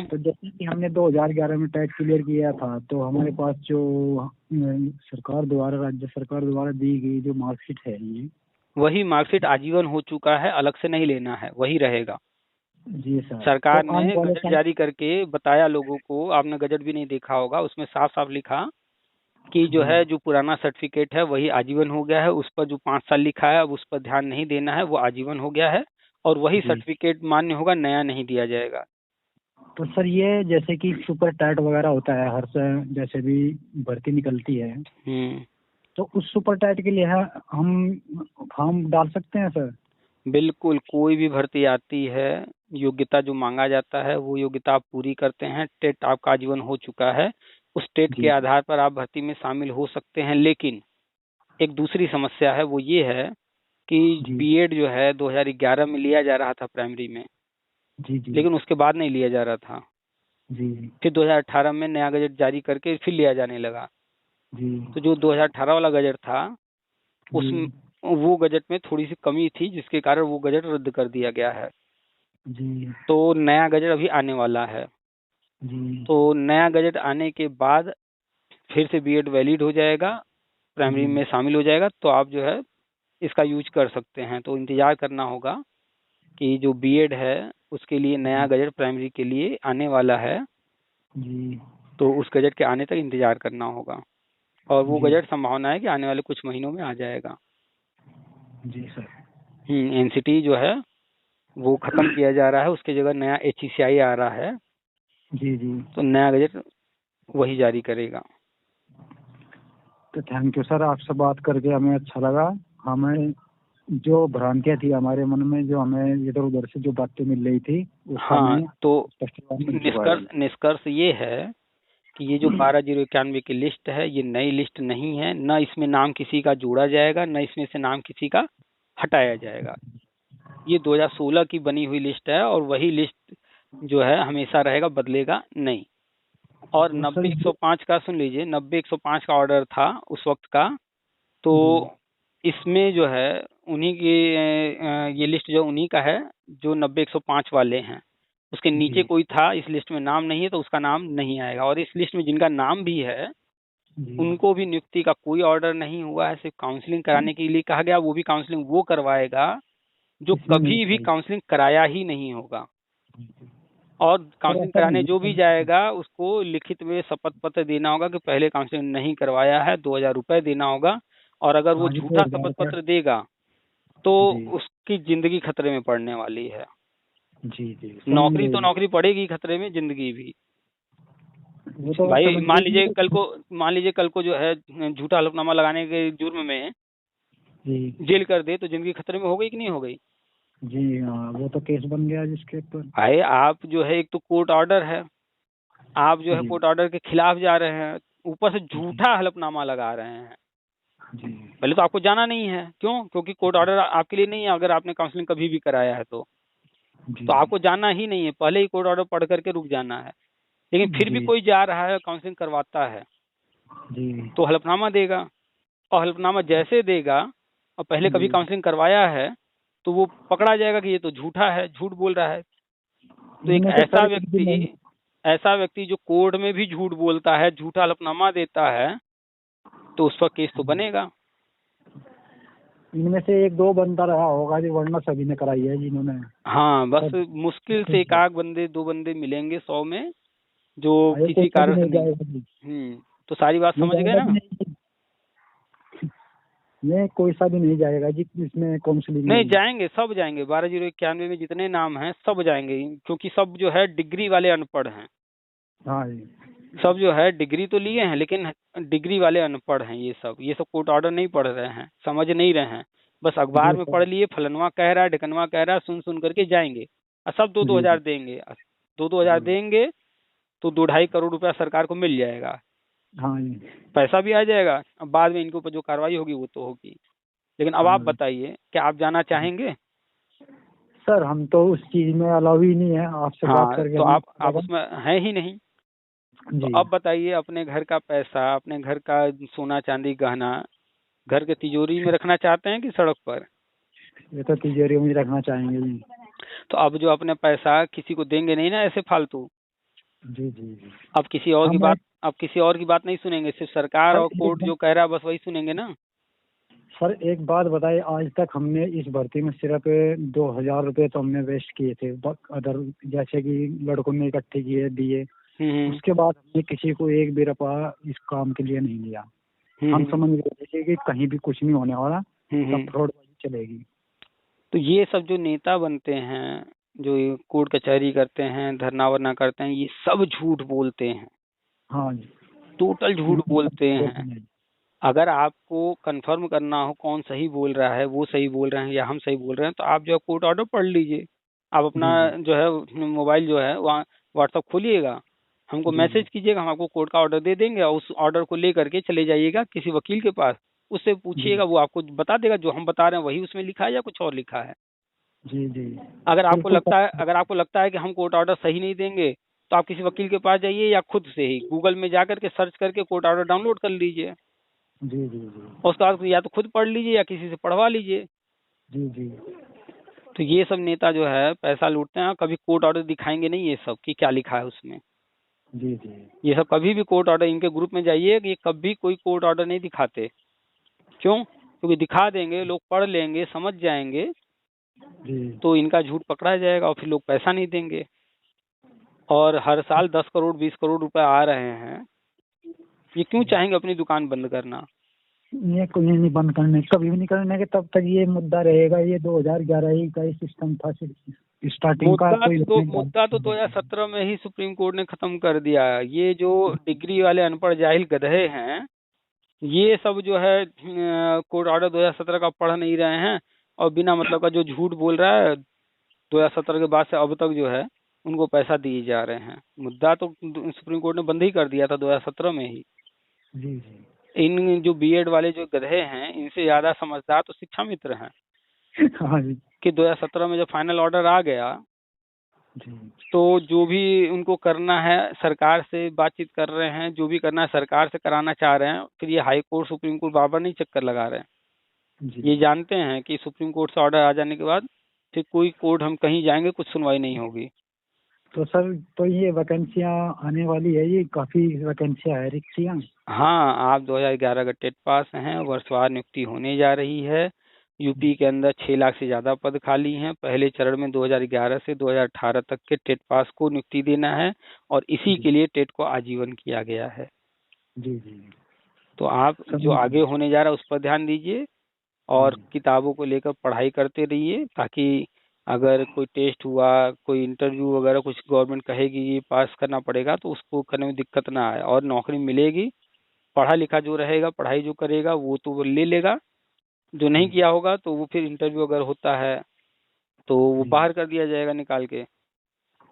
तो जैसे कि हमने 2011 में टेट क्लियर किया था, तो हमारे पास जो सरकार द्वारा, राज्य सरकार द्वारा दी गई जो मार्कशीट है, ये वही मार्कशीट आजीवन हो चुका है, अलग से नहीं लेना है, वही रहेगा। जी सर। सरकार ने गजट जारी करके बताया लोगों को, आपने गजट भी नहीं देखा होगा, उसमें साफ साफ लिखा कि जो है जो पुराना सर्टिफिकेट है वही आजीवन हो गया है। उस पर जो 5 साल लिखा है अब उस पर ध्यान नहीं देना है, वो आजीवन हो गया है, और वही सर्टिफिकेट मान्य होगा, नया नहीं दिया जाएगा। तो सर ये जैसे कि सुपर टैट वगैरह होता है, हर जैसे भी भर्ती निकलती है, तो उस सुपर टैट के लिए हम फॉर्म डाल सकते हैं सर? बिल्कुल, कोई भी भर्ती आती है, योग्यता जो मांगा जाता है वो योग्यता आप पूरी करते हैं, टेट आपका आजीवन हो चुका है, उस टेट के आधार पर आप भर्ती में शामिल हो सकते हैं। लेकिन एक दूसरी समस्या है, वो ये है कि बीएड जो है 2011 में लिया जा रहा था प्राइमरी में, लेकिन उसके बाद नहीं लिया जा रहा था। जी फिर 2018 में नया गजट जारी करके फिर लिया जाने लगा। जी तो जो 2018 वाला गजट था उस जी वो गजट में थोड़ी सी कमी थी, जिसके कारण वो गजट रद्द कर दिया गया है। जी तो नया गजट अभी आने वाला है। जी तो नया गजट आने के बाद फिर से बीएड वैलिड हो जाएगा, प्राइमरी जी में शामिल हो जाएगा, तो आप जो है इसका यूज कर सकते हैं। तो इंतजार करना होगा कि जो बीएड है उसके लिए नया गजट प्राइमरी के लिए आने वाला है, जी तो उस गजट के आने तक इंतजार करना होगा। और वो जी गजट संभावना है कि आने वाले कुछ महीनों में आ जाएगा। जी सर। एनसीटी जो है वो खत्म किया जा रहा है, उसके जगह नया एचईसीआई आ रहा है, जी जी तो नया गजट वही जारी करेगा। तो थैंक यू सर, आपसे बात करके हमें अच्छा लगा। हमें जो भ्रांतियां थी हमारे मन में, जो हमें इधर उधर से जो बातें मिल रही थी, उसका हाँ, हमें तो स्पष्टीकरण मिल चुका है। निष्कर्ष ये है कि ये जो 12,091 की लिस्ट है ये नई लिस्ट नहीं है, न इसमें नाम किसी का जोड़ा जाएगा, न इसमें से नाम किसी का हटाया जाएगा। ये 2016 की बनी हुई लिस्ट है और वही लिस्ट जो है हमेशा रहेगा, बदलेगा नहीं। और तो सर 90-105 का सुन लीजिए, 90-105 का ऑर्डर था उस वक्त का, तो इसमें जो है उन्हीं की ये लिस्ट जो उन्हीं का है जो 90-105 वाले हैं। उसके नीचे कोई था इस लिस्ट में नाम नहीं है तो उसका नाम नहीं आएगा। और इस लिस्ट में जिनका नाम भी है उनको भी नियुक्ति का कोई ऑर्डर नहीं हुआ है, सिर्फ काउंसलिंग कराने के लिए कहा गया। वो भी काउंसलिंग वो करवाएगा जो कभी भी काउंसलिंग कराया ही नहीं होगा। और काउंसलिंग कराने जो भी जाएगा उसको लिखित में शपथ पत्र देना होगा कि पहले काउंसलिंग नहीं करवाया है, 2,000 रुपए देना होगा। और अगर वो झूठा शपथ पत्र देगा तो उसकी जिंदगी खतरे में पड़ने वाली है। जी जी नौकरी तो नौकरी पड़ेगी खतरे में, जिंदगी भी। भाई मान लीजिए कल को जो है झूठा हलफनामा लगाने के जुर्म में जेल कर दे तो जिंदगी खतरे में हो गई कि नहीं हो गई? जी हाँ, वो तो केस बन गया जिसके ऊपर। भाई आप जो है एक तो कोर्ट ऑर्डर है, आप जो है कोर्ट ऑर्डर के खिलाफ जा रहे हैं, ऊपर से झूठा हलफनामा लगा रहे हैं। पहले तो आपको जाना नहीं है, क्यों? क्योंकि कोर्ट ऑर्डर आपके लिए नहीं है। अगर आपने काउंसलिंग कभी भी कराया है तो आपको जाना ही नहीं है, पहले ही कोर्ट ऑर्डर पढ़ करके रुक जाना है। लेकिन फिर भी कोई जा रहा है काउंसलिंग करवाता है तो हलफनामा देगा, और हलफनामा जैसे देगा और पहले कभी काउंसलिंग करवाया है तो वो पकड़ा जाएगा कि ये तो झूठा है, झूठ बोल रहा है। तो एक ऐसा व्यक्ति जो कोर्ट में भी झूठ बोलता है, झूठा हलफनामा देता है, तो उस पर केस तो बनेगा। इनमें से एक दो बंदा रहा होगा जो, वरना सभी ने कराई है जिन्होंने। हाँ, बस मुश्किल से एक आध बंदे 2 बंदे मिलेंगे 100 में जो किसी कारण से नहीं। तो सारी बात समझ गए ना? नहीं, कोई सा भी नहीं जाएगा जी इसमें काउंसलिंग। नहीं जाएंगे, सब जाएंगे। 12,091 में जितने नाम हैं सब जाएंगे, क्योंकि सब जो है डिग्री वाले अनपढ़ हैं। हाँ जी, सब जो है डिग्री तो लिए हैं लेकिन डिग्री वाले अनपढ़ हैं। ये सब कोर्ट ऑर्डर नहीं पढ़ रहे हैं, समझ नहीं रहे हैं, बस अखबार में पढ़ लिए, फलनवा कह रहा है, ढिकनवा कह रहा है, सुन करके जाएंगे और सब 2-2 हजार देंगे। 2-2 हजार देंगे तो 2-2.5 करोड़ रुपया सरकार को मिल जाएगा। हाँ, पैसा भी आ जाएगा। अब बाद में इनके ऊपर जो कार्रवाई होगी वो तो होगी। लेकिन अब आप बताइए, क्या आप जाना चाहेंगे? सर हम तो उस चीज में अलाउ ही नहीं है, आपसे बात करके। तो आप उसमें हैं ही नहीं। तो अब बताइए, अपने घर का पैसा, अपने घर का सोना चांदी गहना घर के तिजोरी में रखना चाहते हैं कि सड़क पर? ये तो तिजोरी में रखना चाहेंगे जी। तो अब जो अपने पैसा किसी को देंगे नहीं ना ऐसे फालतू। जी जी जी। अब किसी और की बात नहीं सुनेंगे, सिर्फ सरकार और कोर्ट जो कह रहा है बस वही सुनेंगे ना। सर एक बात बताइए, आज तक हमने इस भर्ती में सिर्फ 2,000 रुपए तो हमने वेस्ट किए थे, अदर जैसे कि लड़कों ने इकट्ठे किए दिए, उसके बाद हमने किसी को एक भी रुपया इस काम के लिए नहीं लिया। हम समझ गए थे कि कहीं भी कुछ नहीं होने वाला, सब फ्रॉडबाजी चलेगी। तो ये सब जो नेता बनते हैं, जो कोर्ट कचहरी करते हैं, धरना वरना करते हैं, ये सब झूठ बोलते हैं। हाँ जी, टोटल झूठ बोलते हैं। अगर आपको कंफर्म करना हो कौन सही बोल रहा है, वो सही बोल रहे हैं या हम सही बोल रहे हैं, तो आप जो है कोर्ट ऑर्डर पढ़ लीजिए। आप अपना जो है मोबाइल जो है वहाँ व्हाट्सअप खोलिएगा, हमको मैसेज कीजिएगा, हम आपको कोर्ट का ऑर्डर दे देंगे। और उस ऑर्डर को लेकर के चले जाइएगा किसी वकील के पास, उससे पूछिएगा, वो आपको बता देगा जो हम बता रहे हैं वही उसमें लिखा है या कुछ और लिखा है। जी जी। अगर आपको लगता है कि हम कोर्ट ऑर्डर सही नहीं देंगे तो आप किसी वकील के पास जाइए या खुद से ही गूगल में जा करके सर्च करके कोर्ट ऑर्डर डाउनलोड कर लीजिए। जी जी जी और उसके बाद या तो खुद पढ़ लीजिए या किसी से पढ़वा लीजिए। जी जी तो ये सब नेता जो है पैसा लूटते हैं, कभी कोर्ट ऑर्डर दिखाएंगे नहीं ये सब कि क्या लिखा है उसमें। जी जी ये सब कभी भी कोर्ट ऑर्डर, इनके ग्रुप में जाइए कि ये कभी कोई कोर्ट ऑर्डर नहीं दिखाते। क्यों? क्योंकि दिखा देंगे, लोग पढ़ लेंगे, समझ जाएंगे, जी तो इनका झूठ पकड़ा जाएगा और फिर लोग पैसा नहीं देंगे। और हर साल 10 करोड़ 20 करोड़ रुपए आ रहे हैं, ये क्यों चाहेंगे अपनी दुकान बंद करना? ये कोई नहीं बंद करने, कभी भी नहीं करने के, तब तक ये मुद्दा रहेगा। ये 2011 ही का ही सिस्टम था स्टार्टिंग का। मुद्दा तो 2017 में ही सुप्रीम कोर्ट ने खत्म कर दिया। ये जो डिग्री वाले अनपढ़ जाहिल गधे हैं, ये सब जो है कोर्ट ऑर्डर 2017 का पढ़ नहीं रहे हैं और बिना मतलब का जो झूठ बोल रहा है 2017 के बाद से अब तक जो है उनको पैसा दिए जा रहे हैं। मुद्दा तो सुप्रीम कोर्ट ने बंद ही कर दिया था 2017 में ही। जी जी इन जो बीएड वाले जो गधे हैं, इनसे ज्यादा समझदार तो शिक्षा मित्र हैं। हाँ जी कि 2017 में जब फाइनल ऑर्डर आ गया जी तो जो भी उनको करना है सरकार से बातचीत कर रहे हैं, जो भी करना है सरकार से कराना चाह रहे हैं। फिर ये high court supreme court bar बार नहीं चक्कर लगा रहे हैं। जी। ये जानते हैं कि सुप्रीम कोर्ट से ऑर्डर आ जाने के बाद फिर कोई कोर्ट हम कहीं जाएंगे कुछ सुनवाई नहीं होगी। तो सर, तो ये वैकेंसियां आने वाली है, ये काफी वैकेंसियां है, रिक्तियां। हाँ, आप 2011 का टेट पास हैं, वर्षवार नियुक्ति होने जा रही है। यूपी के अंदर 6 लाख से ज्यादा पद खाली हैं। पहले चरण में 2011 से 2018 तक के टेट पास को नियुक्ति देना है और इसी के लिए टेट को आजीवन किया गया है। जी जी। तो आप जो आगे होने जा रहा है उस पर ध्यान दीजिए और किताबों को लेकर पढ़ाई करते रहिए, ताकि अगर कोई टेस्ट हुआ, कोई इंटरव्यू वगैरह कुछ गवर्नमेंट कहेगी ये पास करना पड़ेगा तो उसको करने में दिक्कत ना आए और नौकरी मिलेगी। पढ़ा लिखा जो रहेगा, पढ़ाई जो करेगा वो तो वो ले लेगा, जो नहीं किया होगा तो वो फिर इंटरव्यू अगर होता है तो वो बाहर कर दिया जाएगा निकाल के।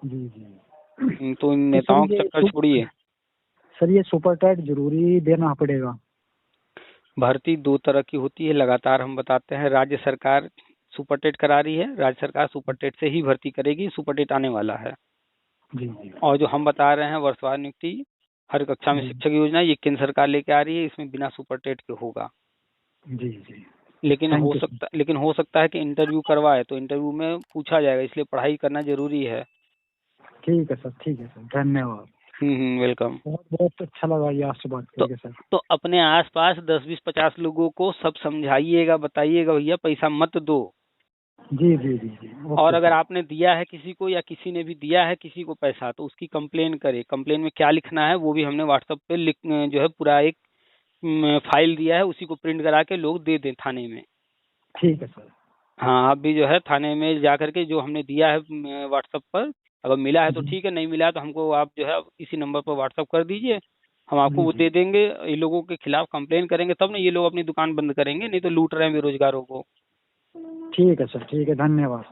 जी जी। तो इन नेताओं का चक्कर छोड़िए। सर, ये सुपर टेट जरूरी देना पड़ेगा? भर्ती 2 तरह की होती है, लगातार हम बताते हैं। राज्य सरकार सुपर टेट करा रही है, राज्य सरकार सुपर टेट से ही भर्ती करेगी, सुपर टेट आने वाला है। जी जी। और जो हम बता रहे हैं वर्षवार नियुक्ति हर कक्षा में शिक्षक योजना, ये केंद्र सरकार लेके आ रही है, इसमें बिना सुपर टेट के होगा। जी जी। लेकिन हो सकता है कि इंटरव्यू करवाए तो इंटरव्यू में पूछा जाएगा, इसलिए पढ़ाई करना जरूरी है। ठीक है सर, ठीक है सर, धन्यवाद। वेलकम। बहुत बहुत अच्छा लगा ये आपसे बात करके सर। तो अपने आसपास 10 20 50 लोगों को सब समझाइएगा, बताइएगा भैया पैसा मत दो। जी जी जी जी। और अगर आपने दिया है किसी को या किसी ने भी दिया है किसी को पैसा तो उसकी कंप्लेन करे। कंप्लेन में क्या लिखना है वो भी हमने व्हाट्सएप पे जो है पूरा एक फाइल दिया है, उसी को प्रिंट करा के लोग दे दें थाने में। ठीक है सर। हाँ, आप भी जो है थाने में जा करके जो हमने दिया है व्हाट्सएप पर, अगर मिला है तो ठीक है, नहीं मिला है तो हमको आप जो है इसी नंबर पर व्हाट्सएप कर दीजिए, हम आपको वो दे देंगे। ये लोगों के खिलाफ कंप्लेन करेंगे तब ना ये लोग अपनी दुकान बंद करेंगे, नहीं तो लूट रहे हैं बेरोजगारों को। ठीक है सर, ठीक है, धन्यवाद।